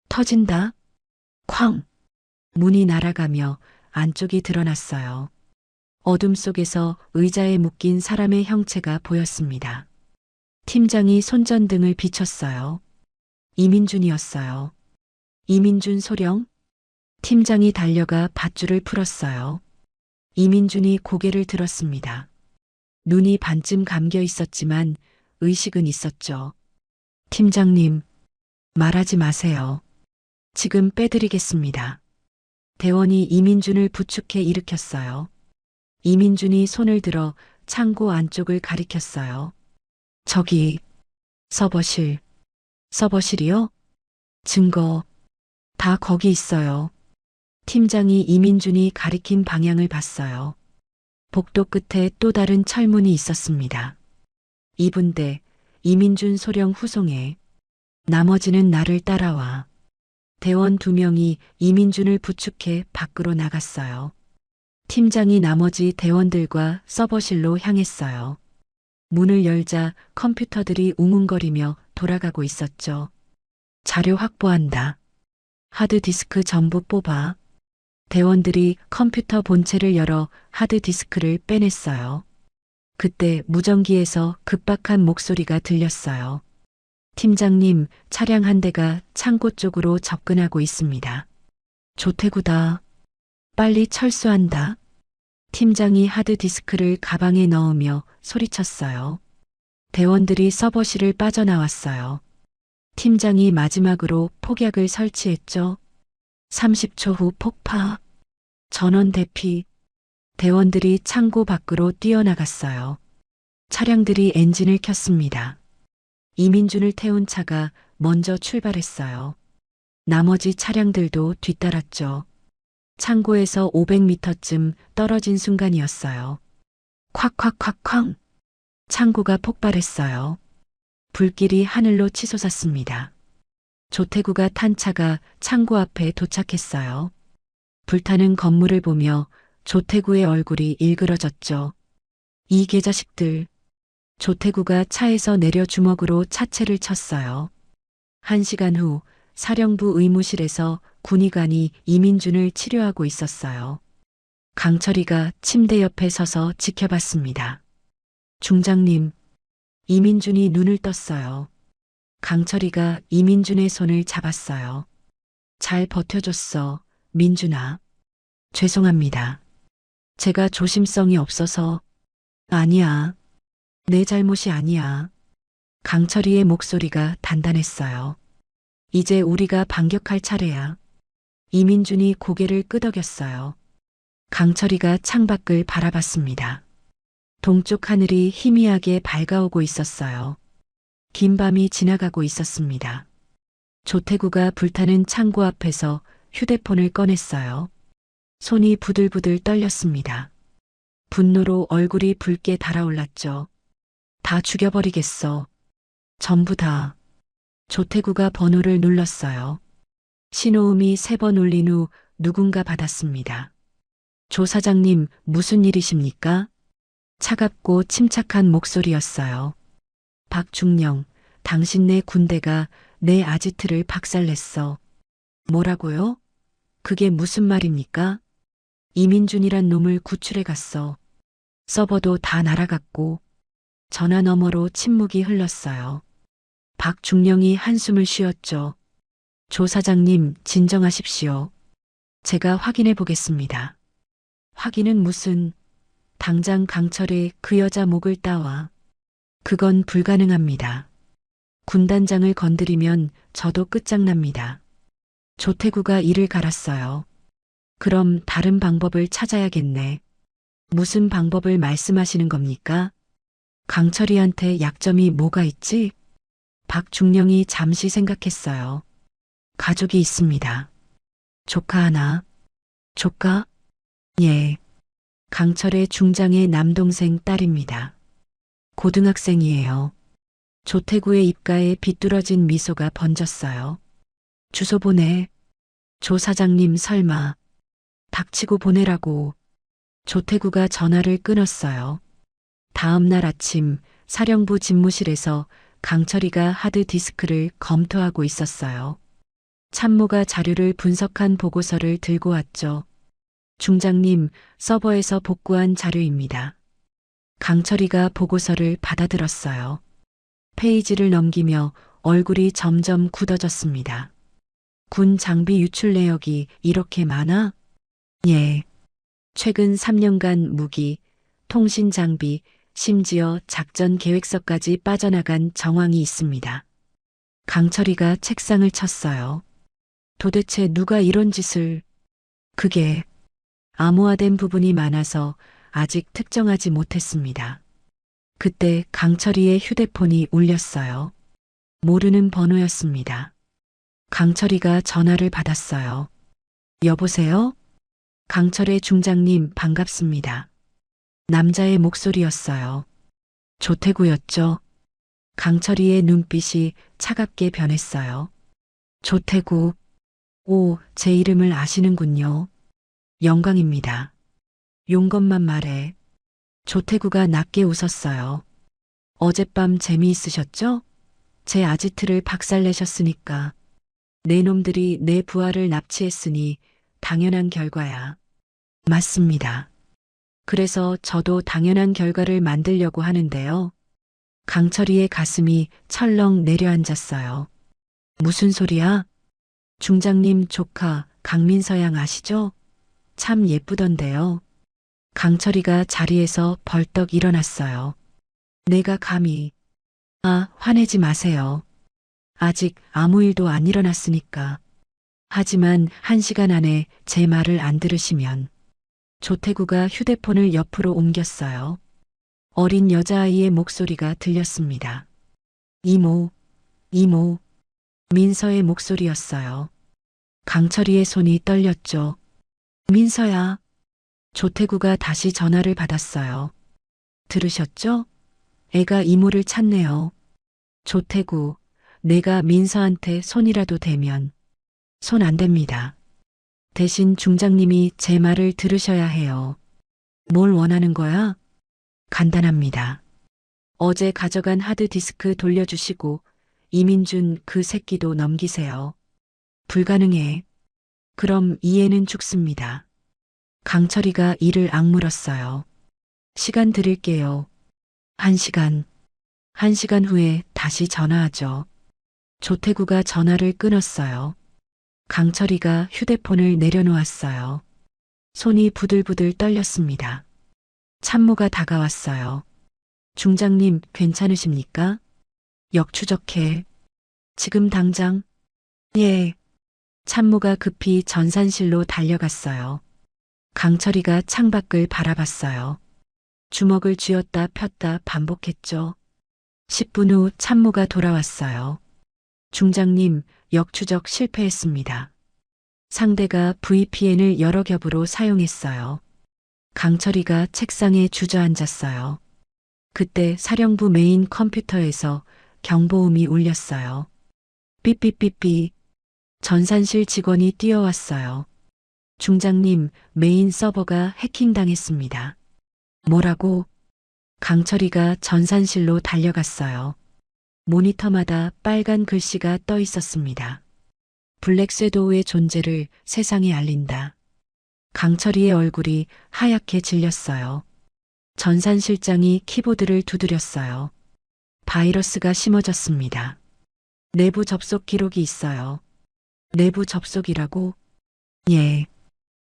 터진다. 쾅! 문이 날아가며 안쪽이 드러났어요. 어둠 속에서 의자에 묶인 사람의 형체가 보였습니다. 팀장이 손전등을 비췄어요. 이민준이었어요. 이민준 소령? 팀장이 달려가 밧줄을 풀었어요. 이민준이 고개를 들었습니다. 눈이 반쯤 감겨 있었지만 의식은 있었죠. 팀장님, 말하지 마세요. 지금 빼드리겠습니다. 대원이 이민준을 부축해 일으켰어요. 이민준이 손을 들어 창고 안쪽을 가리켰어요. 저기, 서버실. 서버실이요? 증거. 다 거기 있어요. 팀장이 이민준이 가리킨 방향을 봤어요. 복도 끝에 또 다른 철문이 있었습니다. 2분대, 이민준 소령 후송해. 나머지는 나를 따라와. 대원 2명이 이민준을 부축해 밖으로 나갔어요. 팀장이 나머지 대원들과 서버실로 향했어요. 문을 열자 컴퓨터들이 웅웅거리며 돌아가고 있었죠. 자료 확보한다. 하드디스크 전부 뽑아. 대원들이 컴퓨터 본체를 열어 하드디스크를 빼냈어요. 그때 무전기에서 급박한 목소리가 들렸어요. 팀장님, 차량 한 대가 창고 쪽으로 접근하고 있습니다. 조태구다. 빨리 철수한다. 팀장이 하드디스크를 가방에 넣으며 소리쳤어요. 대원들이 서버실을 빠져나왔어요. 팀장이 마지막으로 폭약을 설치했죠. 30초 후 폭파. 전원 대피. 대원들이 창고 밖으로 뛰어나갔어요. 차량들이 엔진을 켰습니다. 이민준을 태운 차가 먼저 출발했어요. 나머지 차량들도 뒤따랐죠. 창고에서 500m쯤 떨어진 순간이었어요. 콱콱콱쾅. 창고가 폭발했어요. 불길이 하늘로 치솟았습니다. 조태구가 탄 차가 창고 앞에 도착했어요. 불타는 건물을 보며 조태구의 얼굴이 일그러졌죠. 이 개자식들. 조태구가 차에서 내려 주먹으로 차체를 쳤어요. 1시간 후 사령부 의무실에서 군의관이 이민준을 치료하고 있었어요. 강철이가 침대 옆에 서서 지켜봤습니다. 중장님, 이민준이 눈을 떴어요. 강철이가 이민준의 손을 잡았어요. 잘 버텨줬어, 민준아. 죄송합니다. 제가 조심성이 없어서. 아니야. 내 잘못이 아니야. 강철이의 목소리가 단단했어요. 이제 우리가 반격할 차례야. 이민준이 고개를 끄덕였어요. 강철이가 창밖을 바라봤습니다. 동쪽 하늘이 희미하게 밝아오고 있었어요. 긴 밤이 지나가고 있었습니다. 조태구가 불타는 창고 앞에서 휴대폰을 꺼냈어요. 손이 부들부들 떨렸습니다. 분노로 얼굴이 붉게 달아올랐죠. 다 죽여버리겠어. 전부 다. 조태구가 번호를 눌렀어요. 신호음이 3번 울린 후 누군가 받았습니다. 조 사장님, 무슨 일이십니까? 차갑고 침착한 목소리였어요. 박중령, 당신네 군대가 내 아지트를 박살냈어. 뭐라고요? 그게 무슨 말입니까? 이민준이란 놈을 구출해 갔어. 서버도 다 날아갔고. 전화 너머로 침묵이 흘렀어요. 박중령이 한숨을 쉬었죠. 조 사장님, 진정하십시오. 제가 확인해 보겠습니다. 확인은 무슨, 당장 강철의 그 여자 목을 따와. 그건 불가능합니다. 군단장을 건드리면 저도 끝장납니다. 조태구가 이를 갈았어요. 그럼 다른 방법을 찾아야겠네. 무슨 방법을 말씀하시는 겁니까? 강철이한테 약점이 뭐가 있지? 박중령이 잠시 생각했어요. 가족이 있습니다. 조카 하나. 조카? 예. 강철의 중장의 남동생 딸입니다. 고등학생이에요. 조태구의 입가에 비뚤어진 미소가 번졌어요. 주소 보내. 조 사장님 설마. 닥치고 보내라고. 조태구가 전화를 끊었어요. 다음 날 아침 사령부 집무실에서 강철이가 하드디스크를 검토하고 있었어요. 참모가 자료를 분석한 보고서를 들고 왔죠. 중장님, 서버에서 복구한 자료입니다. 강철이가 보고서를 받아들었어요. 페이지를 넘기며 얼굴이 점점 굳어졌습니다. 군 장비 유출 내역이 이렇게 많아? 예. 최근 3년간 무기, 통신 장비, 심지어 작전 계획서까지 빠져나간 정황이 있습니다. 강철이가 책상을 쳤어요. 도대체 누가 이런 짓을... 그게 암호화된 부분이 많아서 아직 특정하지 못했습니다. 그때 강철이의 휴대폰이 울렸어요. 모르는 번호였습니다. 강철이가 전화를 받았어요. 여보세요? 강철의 중장님 반갑습니다. 남자의 목소리였어요. 조태구였죠. 강철이의 눈빛이 차갑게 변했어요. 조태구. 오, 제 이름을 아시는군요. 영광입니다. 용건만 말해. 조태구가 낮게 웃었어요. 어젯밤 재미있으셨죠? 제 아지트를 박살내셨으니까. 내 놈들이 내 부하를 납치했으니 당연한 결과야. 맞습니다. 그래서 저도 당연한 결과를 만들려고 하는데요. 강철이의 가슴이 철렁 내려앉았어요. 무슨 소리야? 중장님 조카 강민서 양 아시죠? 참 예쁘던데요. 강철이가 자리에서 벌떡 일어났어요. 내가 감히... 아, 화내지 마세요. 아직 아무 일도 안 일어났으니까. 하지만 1시간 안에 제 말을 안 들으시면... 조태구가 휴대폰을 옆으로 옮겼어요. 어린 여자아이의 목소리가 들렸습니다. 이모, 이모. 민서의 목소리였어요. 강철이의 손이 떨렸죠. 민서야. 조태구가 다시 전화를 받았어요. 들으셨죠? 애가 이모를 찾네요. 조태구, 내가 민서한테 손이라도 대면 손 안 됩니다. 대신 중장님이 제 말을 들으셔야 해요. 뭘 원하는 거야? 간단합니다. 어제 가져간 하드디스크 돌려주시고 이민준 그 새끼도 넘기세요. 불가능해. 그럼 이해는 죽습니다. 강철이가 이를 악물었어요. 시간 드릴게요. 1시간. 1시간 후에 다시 전화하죠. 조태구가 전화를 끊었어요. 강철이가 휴대폰을 내려놓았어요. 손이 부들부들 떨렸습니다. 참모가 다가왔어요. 중장님 괜찮으십니까? 역추적해. 지금 당장? 예. 참모가 급히 전산실로 달려갔어요. 강철이가 창밖을 바라봤어요. 주먹을 쥐었다 폈다 반복했죠. 10분 후 참모가 돌아왔어요. 중장님, 역추적 실패했습니다. 상대가 VPN을 여러 겹으로 사용했어요. 강철이가 책상에 주저앉았어요. 그때 사령부 메인 컴퓨터에서 경보음이 울렸어요. 삐삐삐삐. 전산실 직원이 뛰어왔어요. 중장님, 메인 서버가 해킹당했습니다. 뭐라고? 강철이가 전산실로 달려갔어요. 모니터마다 빨간 글씨가 떠 있었습니다. 블랙 섀도우의 존재를 세상에 알린다. 강철이의 얼굴이 하얗게 질렸어요. 전산실장이 키보드를 두드렸어요. 바이러스가 심어졌습니다. 내부 접속 기록이 있어요. 내부 접속이라고? 예.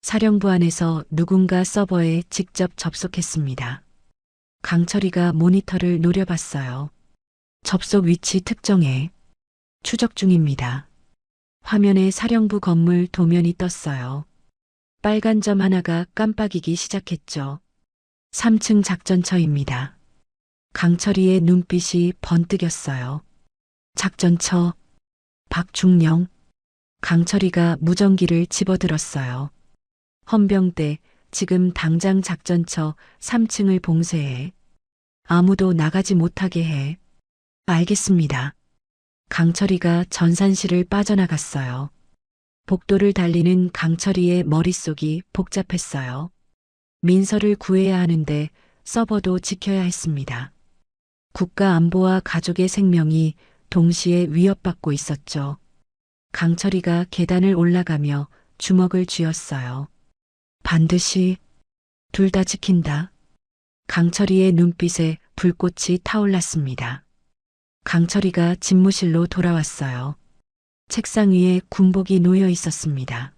사령부 안에서 누군가 서버에 직접 접속했습니다. 강철이가 모니터를 노려봤어요. 접속 위치 특정해. 추적 중입니다. 화면에 사령부 건물 도면이 떴어요. 빨간 점 하나가 깜빡이기 시작했죠. 3층 작전처입니다. 강철이의 눈빛이 번뜩였어요. 작전처. 박중령. 강철이가 무전기를 집어들었어요. 헌병대, 지금 당장 작전처 3층을 봉쇄해. 아무도 나가지 못하게 해. 알겠습니다. 강철이가 전산실을 빠져나갔어요. 복도를 달리는 강철이의 머릿속이 복잡했어요. 민서를 구해야 하는데 서버도 지켜야 했습니다. 국가 안보와 가족의 생명이 동시에 위협받고 있었죠. 강철이가 계단을 올라가며 주먹을 쥐었어요. 반드시 둘 다 지킨다. 강철이의 눈빛에 불꽃이 타올랐습니다. 강철이가 집무실로 돌아왔어요. 책상 위에 군복이 놓여 있었습니다.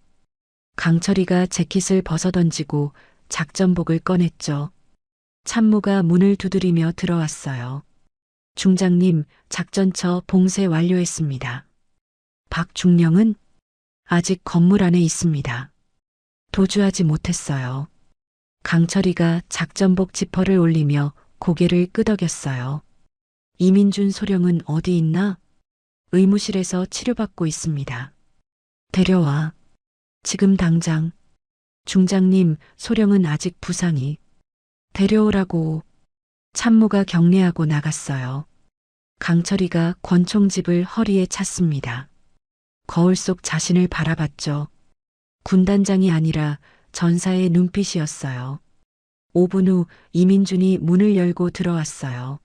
강철이가 재킷을 벗어던지고 작전복을 꺼냈죠. 참모가 문을 두드리며 들어왔어요. 중장님, 작전처 봉쇄 완료했습니다. 박중령은 아직 건물 안에 있습니다. 도주하지 못했어요. 강철이가 작전복 지퍼를 올리며 고개를 끄덕였어요. 이민준 소령은 어디 있나? 의무실에서 치료받고 있습니다. 데려와. 지금 당장. 중장님, 소령은 아직 부상이. 데려오라고. 참모가 경례하고 나갔어요. 강철이가 권총집을 허리에 찼습니다. 거울 속 자신을 바라봤죠. 군단장이 아니라 전사의 눈빛이었어요. 5분 후 이민준이 문을 열고 들어왔어요.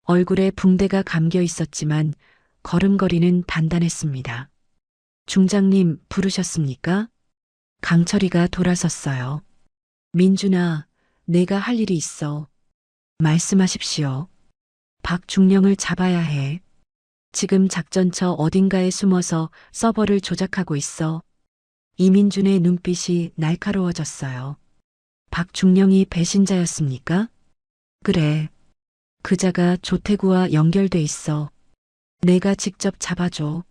얼굴에 붕대가 감겨 있었지만 걸음걸이는 단단했습니다. 중장님 부르셨습니까? 강철이가 돌아섰어요. 민준아, 내가 할 일이 있어. 말씀하십시오. 박중령을 잡아야 해. 지금 작전처 어딘가에 숨어서 서버를 조작하고 있어. 이민준의 눈빛이 날카로워졌어요. 박중령이 배신자였습니까? 그래. 그자가 조태구와 연결돼 있어. 내가 직접 잡아줘.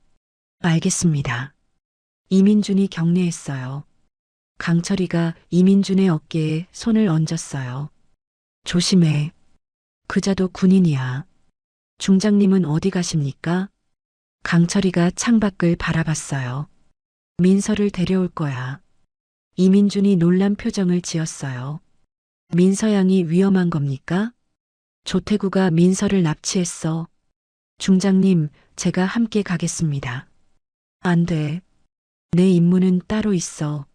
알겠습니다. 이민준이 경례했어요. 강철이가 이민준의 어깨에 손을 얹었어요. 조심해. 그자도 군인이야. 중장님은 어디 가십니까? 강철이가 창밖을 바라봤어요. 민서를 데려올 거야. 이민준이 놀란 표정을 지었어요. 민서 양이 위험한 겁니까? 조태구가 민서를 납치했어. 중장님, 제가 함께 가겠습니다. 안 돼. 내 임무는 따로 있어.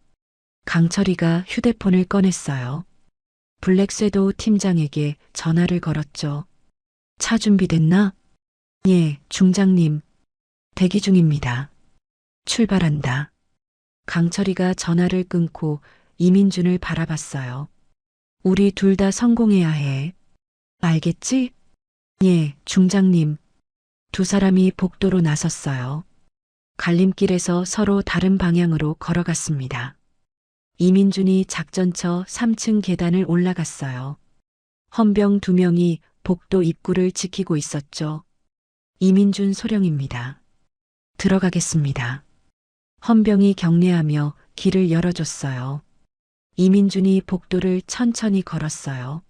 강철이가 휴대폰을 꺼냈어요. 블랙 섀도우 팀장에게 전화를 걸었죠. 차 준비됐나? 예, 중장님. 대기 중입니다. 출발한다. 강철이가 전화를 끊고 이민준을 바라봤어요. 우리 둘 다 성공해야 해. 알겠지? 예, 중장님. 두 사람이 복도로 나섰어요. 갈림길에서 서로 다른 방향으로 걸어갔습니다. 이민준이 작전처 3층 계단을 올라갔어요. 헌병 2명이 복도 입구를 지키고 있었죠. 이민준 소령입니다. 들어가겠습니다. 헌병이 경례하며 길을 열어줬어요. 이민준이 복도를 천천히 걸었어요.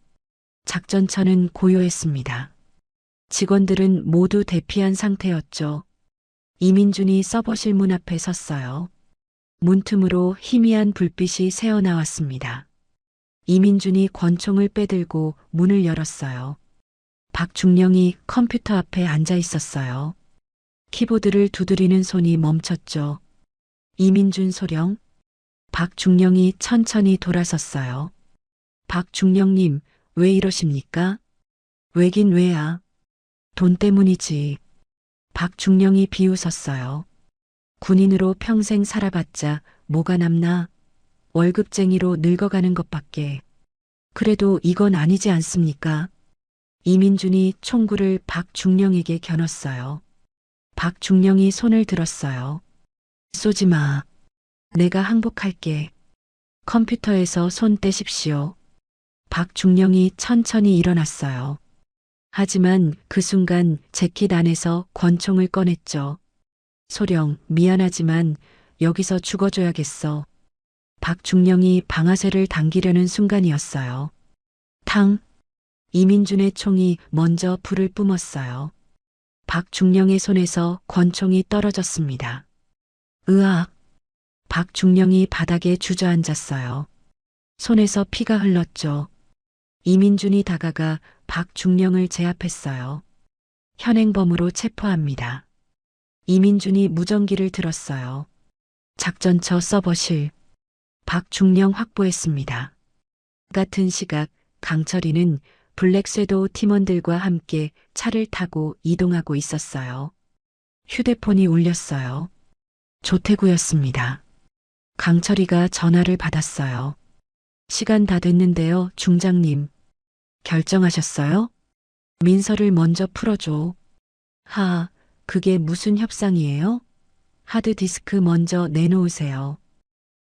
작전처는 고요했습니다. 직원들은 모두 대피한 상태였죠. 이민준이 서버실 문 앞에 섰어요. 문틈으로 희미한 불빛이 새어나왔습니다. 이민준이 권총을 빼들고 문을 열었어요. 박중령이 컴퓨터 앞에 앉아 있었어요. 키보드를 두드리는 손이 멈췄죠. 이민준 소령. 박중령이 천천히 돌아섰어요. 박중령님, 왜 이러십니까? 왜긴 왜야? 돈 때문이지. 박중령이 비웃었어요. 군인으로 평생 살아봤자 뭐가 남나? 월급쟁이로 늙어가는 것밖에. 그래도 이건 아니지 않습니까? 이민준이 총구를 박중령에게 겨눴어요. 박중령이 손을 들었어요. 쏘지 마. 내가 항복할게. 컴퓨터에서 손 떼십시오. 박중령이 천천히 일어났어요. 하지만 그 순간 재킷 안에서 권총을 꺼냈죠. 소령, 미안하지만 여기서 죽어줘야겠어. 박중령이 방아쇠를 당기려는 순간이었어요. 탕! 이민준의 총이 먼저 불을 뿜었어요. 박중령의 손에서 권총이 떨어졌습니다. 으악! 박중령이 바닥에 주저앉았어요. 손에서 피가 흘렀죠. 이민준이 다가가 박중령을 제압했어요. 현행범으로 체포합니다. 이민준이 무전기를 들었어요. 작전처 서버실. 박중령 확보했습니다. 같은 시각 강철이는 블랙쇄도우 팀원들과 함께 차를 타고 이동하고 있었어요. 휴대폰이 울렸어요. 조태구였습니다. 강철이가 전화를 받았어요. 시간 다 됐는데요, 중장님. 결정하셨어요? 민서를 먼저 풀어줘. 그게 무슨 협상이에요? 하드디스크 먼저 내놓으세요.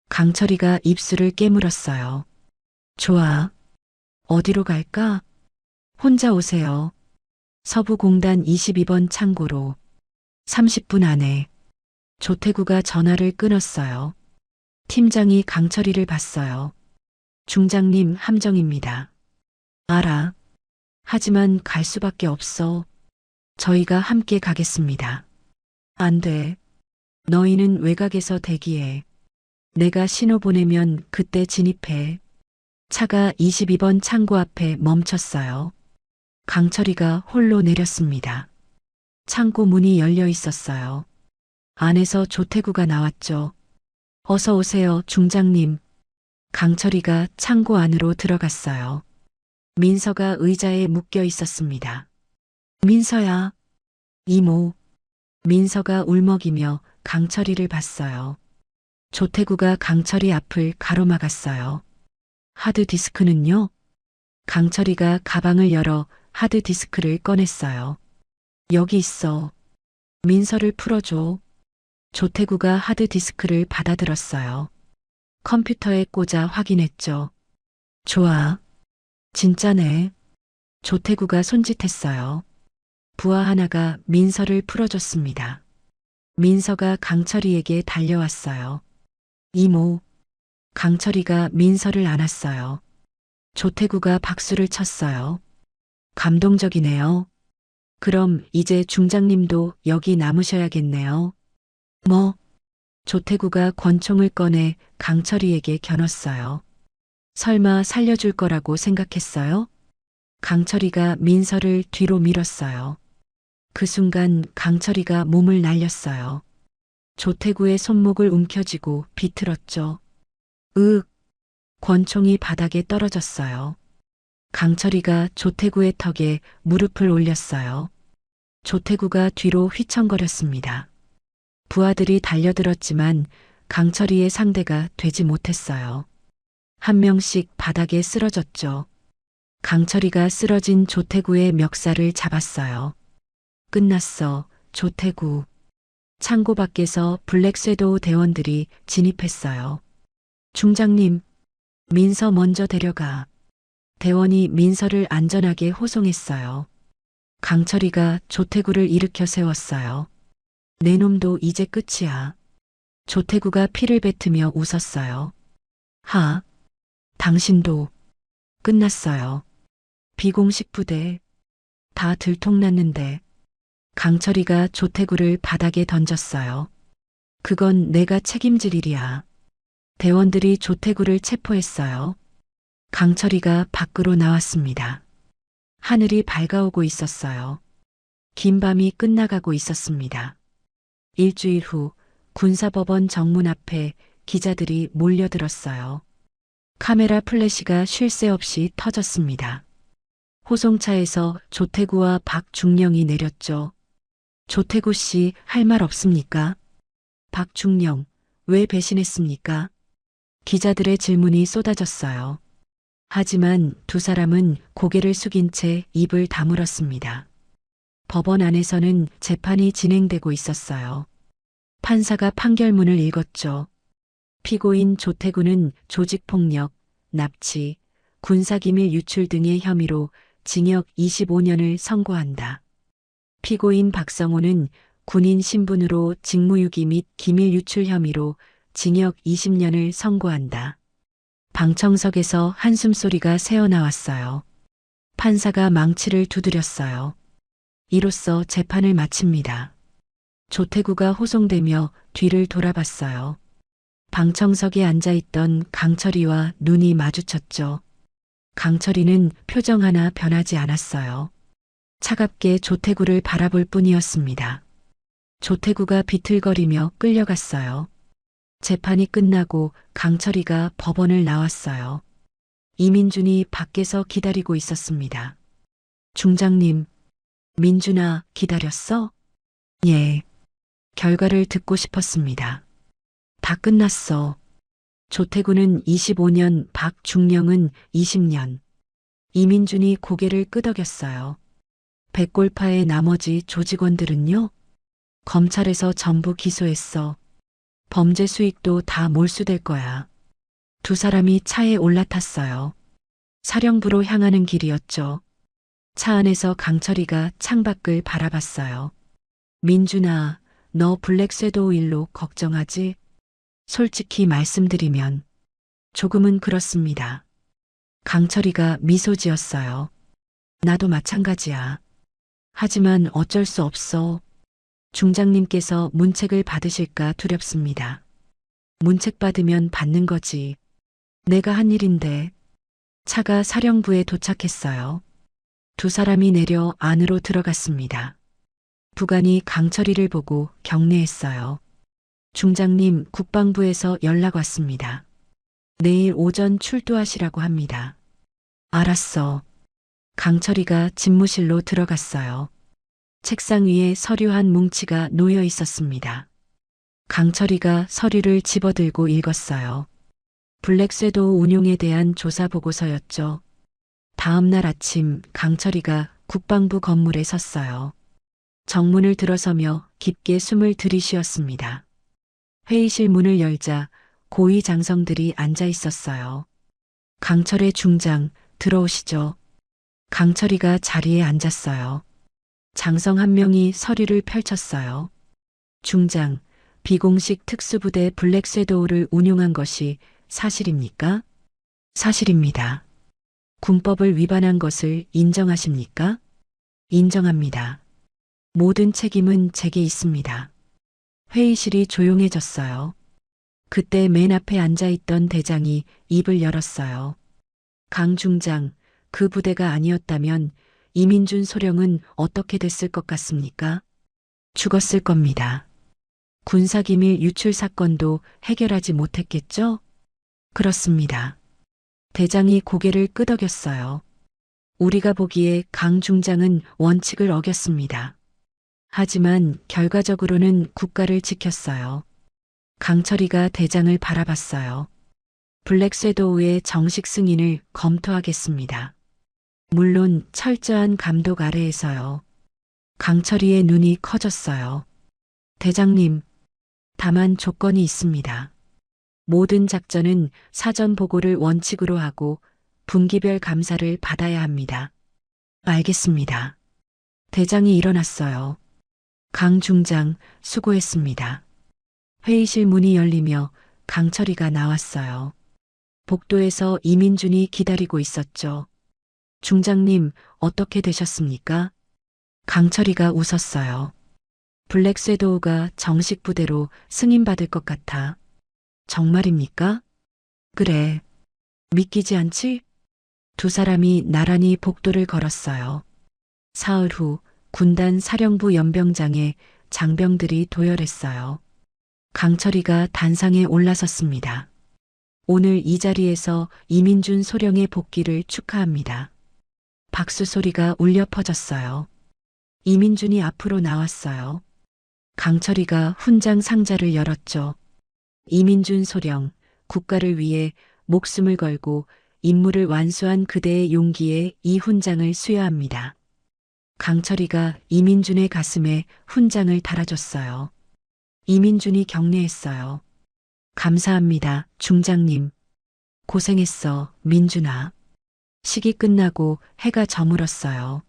강철이가 입술을 깨물었어요. 좋아. 어디로 갈까? 혼자 오세요. 서부공단 22번 창고로. 30분 안에. 조태구가 전화를 끊었어요. 팀장이 강철이를 봤어요. 중장님 함정입니다. 알아. 하지만 갈 수밖에 없어. 저희가 함께 가겠습니다. 안 돼. 너희는 외곽에서 대기해. 내가 신호 보내면 그때 진입해. 차가 22번 창고 앞에 멈췄어요. 강철이가 홀로 내렸습니다. 창고 문이 열려 있었어요. 안에서 조태구가 나왔죠. 어서 오세요, 중장님. 강철이가 창고 안으로 들어갔어요. 민서가 의자에 묶여 있었습니다. 민서야. 이모. 민서가 울먹이며 강철이를 봤어요. 조태구가 강철이 앞을 가로막았어요. 하드디스크는요? 강철이가 가방을 열어 하드디스크를 꺼냈어요. 여기 있어. 민서를 풀어줘. 조태구가 하드디스크를 받아들었어요. 컴퓨터에 꽂아 확인했죠. 좋아. 진짜네. 조태구가 손짓했어요. 부하 하나가 민서를 풀어줬습니다. 민서가 강철이에게 달려왔어요. 이모. 강철이가 민서를 안았어요. 조태구가 박수를 쳤어요. 감동적이네요. 그럼 이제 중장님도 여기 남으셔야겠네요. 뭐? 조태구가 권총을 꺼내 강철이에게 겨눴어요. 설마 살려줄 거라고 생각했어요? 강철이가 민서를 뒤로 밀었어요. 그 순간 강철이가 몸을 날렸어요. 조태구의 손목을 움켜쥐고 비틀었죠. 권총이 바닥에 떨어졌어요. 강철이가 조태구의 턱에 무릎을 올렸어요. 조태구가 뒤로 휘청거렸습니다. 부하들이 달려들었지만 강철이의 상대가 되지 못했어요. 한 명씩 바닥에 쓰러졌죠. 강철이가 쓰러진 조태구의 멱살을 잡았어요. 끝났어, 조태구. 창고 밖에서 블랙섀도우 대원들이 진입했어요. 중장님, 민서 먼저 데려가. 대원이 민서를 안전하게 호송했어요. 강철이가 조태구를 일으켜 세웠어요. 내 놈도 이제 끝이야. 조태구가 피를 뱉으며 웃었어요. 하, 당신도 끝났어요. 비공식 부대 다 들통났는데. 강철이가 조태구를 바닥에 던졌어요. 그건 내가 책임질 일이야. 대원들이 조태구를 체포했어요. 강철이가 밖으로 나왔습니다. 하늘이 밝아오고 있었어요. 긴 밤이 끝나가고 있었습니다. 일주일 후 군사법원 정문 앞에 기자들이 몰려들었어요. 카메라 플래시가 쉴 새 없이 터졌습니다. 호송차에서 조태구와 박중령이 내렸죠. 조태구 씨 할 말 없습니까? 박중령, 왜 배신했습니까? 기자들의 질문이 쏟아졌어요. 하지만 두 사람은 고개를 숙인 채 입을 다물었습니다. 법원 안에서는 재판이 진행되고 있었어요. 판사가 판결문을 읽었죠. 피고인 조태구는 조직폭력, 납치, 군사기밀 유출 등의 혐의로 징역 25년을 선고한다. 피고인 박성호는 군인 신분으로 직무유기 및 기밀 유출 혐의로 징역 20년을 선고한다. 방청석에서 한숨소리가 새어나왔어요. 판사가 망치를 두드렸어요. 이로써 재판을 마칩니다. 조태구가 호송되며 뒤를 돌아봤어요. 방청석에 앉아있던 강철이와 눈이 마주쳤죠. 강철이는 표정 하나 변하지 않았어요. 차갑게 조태구를 바라볼 뿐이었습니다. 조태구가 비틀거리며 끌려갔어요. 재판이 끝나고 강철이가 법원을 나왔어요. 이민준이 밖에서 기다리고 있었습니다. 중장님, 민준아, 기다렸어? 예. 결과를 듣고 싶었습니다. 다 끝났어. 조태구는 25년, 박중령은 20년. 이민준이 고개를 끄덕였어요. 백골파의 나머지 조직원들은요? 검찰에서 전부 기소했어. 범죄 수익도 다 몰수될 거야. 두 사람이 차에 올라탔어요. 사령부로 향하는 길이었죠. 차 안에서 강철이가 창밖을 바라봤어요. 민준아, 너 블랙섀도우 일로 걱정하지? 솔직히 말씀드리면 조금은 그렇습니다. 강철이가 미소 지었어요. 나도 마찬가지야. 하지만 어쩔 수 없어. 중장님께서 문책을 받으실까 두렵습니다. 문책 받으면 받는 거지. 내가 한 일인데. 차가 사령부에 도착했어요. 두 사람이 내려 안으로 들어갔습니다. 부관이 강철이를 보고 경례했어요. 중장님, 국방부에서 연락 왔습니다. 내일 오전 출두하시라고 합니다. 알았어. 강철이가 집무실로 들어갔어요. 책상 위에 서류 한 뭉치가 놓여 있었습니다. 강철이가 서류를 집어들고 읽었어요. 블랙섀도우 운용에 대한 조사 보고서였죠. 다음 날 아침 강철이가 국방부 건물에 섰어요. 정문을 들어서며 깊게 숨을 들이쉬었습니다. 회의실 문을 열자 고위 장성들이 앉아 있었어요. 강철의 중장, 들어오시죠. 강철이가 자리에 앉았어요. 장성 한 명이 서류를 펼쳤어요. 중장, 비공식 특수부대 블랙섀도우를 운용한 것이 사실입니까? 사실입니다. 군법을 위반한 것을 인정하십니까? 인정합니다. 모든 책임은 제게 있습니다. 회의실이 조용해졌어요. 그때 맨 앞에 앉아있던 대장이 입을 열었어요. 강 중장, 그 부대가 아니었다면 이민준 소령은 어떻게 됐을 것 같습니까? 죽었을 겁니다. 군사기밀 유출 사건도 해결하지 못했겠죠? 그렇습니다. 대장이 고개를 끄덕였어요. 우리가 보기에 강 중장은 원칙을 어겼습니다. 하지만 결과적으로는 국가를 지켰어요. 강철이가 대장을 바라봤어요. 블랙 섀도우의 정식 승인을 검토하겠습니다. 물론 철저한 감독 아래에서요. 강철이의 눈이 커졌어요. 대장님, 다만 조건이 있습니다. 모든 작전은 사전 보고를 원칙으로 하고 분기별 감사를 받아야 합니다. 알겠습니다. 대장이 일어났어요. 강 중장, 수고했습니다. 회의실 문이 열리며 강철이가 나왔어요. 복도에서 이민준이 기다리고 있었죠. 중장님, 어떻게 되셨습니까? 강철이가 웃었어요. 블랙 섀도우가 정식 부대로 승인받을 것 같아. 정말입니까? 그래. 믿기지 않지? 두 사람이 나란히 복도를 걸었어요. 사흘 후 군단 사령부 연병장에 장병들이 도열했어요. 강철이가 단상에 올라섰습니다. 오늘 이 자리에서 이민준 소령의 복귀를 축하합니다. 박수 소리가 울려 퍼졌어요. 이민준이 앞으로 나왔어요. 강철이가 훈장 상자를 열었죠. 이민준 소령, 국가를 위해 목숨을 걸고 임무를 완수한 그대의 용기에 이 훈장을 수여합니다. 강철이가 이민준의 가슴에 훈장을 달아줬어요. 이민준이 격려했어요. 감사합니다, 중장님. 고생했어, 민준아. 식이 끝나고 해가 저물었어요.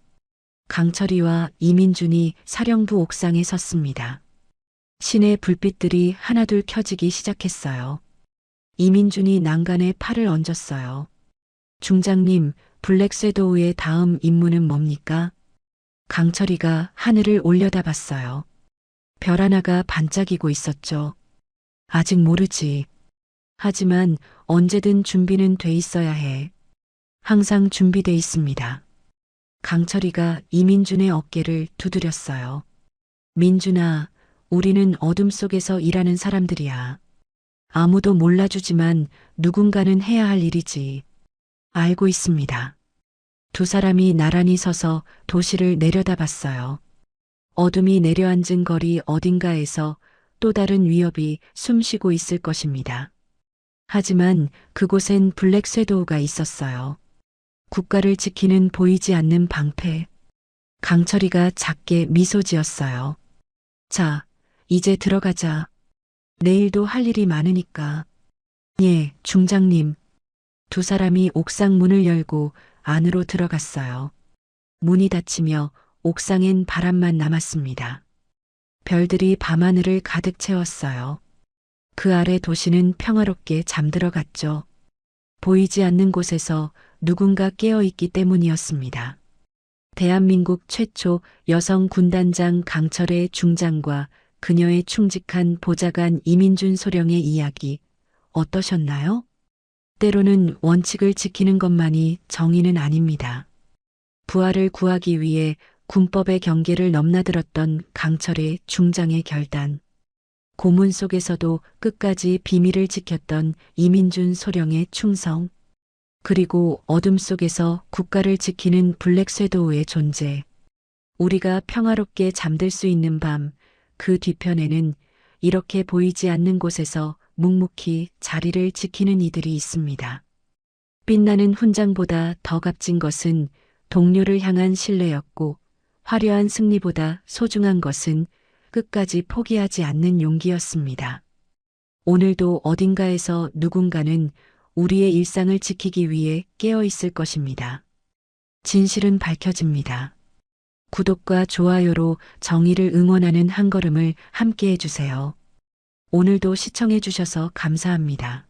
강철이와 이민준이 사령부 옥상에 섰습니다. 시내 불빛들이 하나둘 켜지기 시작했어요. 이민준이 난간에 팔을 얹었어요. 중장님, 블랙 섀도우의 다음 임무는 뭡니까? 강철이가 하늘을 올려다봤어요. 별 하나가 반짝이고 있었죠. 아직 모르지. 하지만 언제든 준비는 돼 있어야 해. 항상 준비돼 있습니다. 강철이가 이민준의 어깨를 두드렸어요. 민준아, 우리는 어둠 속에서 일하는 사람들이야. 아무도 몰라주지만 누군가는 해야 할 일이지. 알고 있습니다. 두 사람이 나란히 서서 도시를 내려다봤어요. 어둠이 내려앉은 거리 어딘가에서 또 다른 위협이 숨쉬고 있을 것입니다. 하지만 그곳엔 블랙 섀도우가 있었어요. 국가를 지키는 보이지 않는 방패. 강철이가 작게 미소 지었어요. 자, 이제 들어가자. 내일도 할 일이 많으니까. 예, 중장님. 두 사람이 옥상 문을 열고 안으로 들어갔어요. 문이 닫히며 옥상엔 바람만 남았습니다. 별들이 밤하늘을 가득 채웠어요. 그 아래 도시는 평화롭게 잠들어갔죠. 보이지 않는 곳에서 누군가 깨어있기 때문이었습니다. 대한민국 최초 여성 군단장 강철의 중장과 그녀의 충직한 보좌관 이민준 소령의 이야기 어떠셨나요? 때로는 원칙을 지키는 것만이 정의는 아닙니다. 부하를 구하기 위해 군법의 경계를 넘나들었던 강철의 중장의 결단. 고문 속에서도 끝까지 비밀을 지켰던 이민준 소령의 충성. 그리고 어둠 속에서 국가를 지키는 블랙 섀도우의 존재. 우리가 평화롭게 잠들 수 있는 밤, 그 뒤편에는 이렇게 보이지 않는 곳에서 묵묵히 자리를 지키는 이들이 있습니다. 빛나는 훈장보다 더 값진 것은 동료를 향한 신뢰였고, 화려한 승리보다 소중한 것은 끝까지 포기하지 않는 용기였습니다. 오늘도 어딘가에서 누군가는 우리의 일상을 지키기 위해 깨어 있을 것입니다. 진실은 밝혀집니다. 구독과 좋아요로 정의를 응원하는 한 걸음을 함께 해주세요. 오늘도 시청해 주셔서 감사합니다.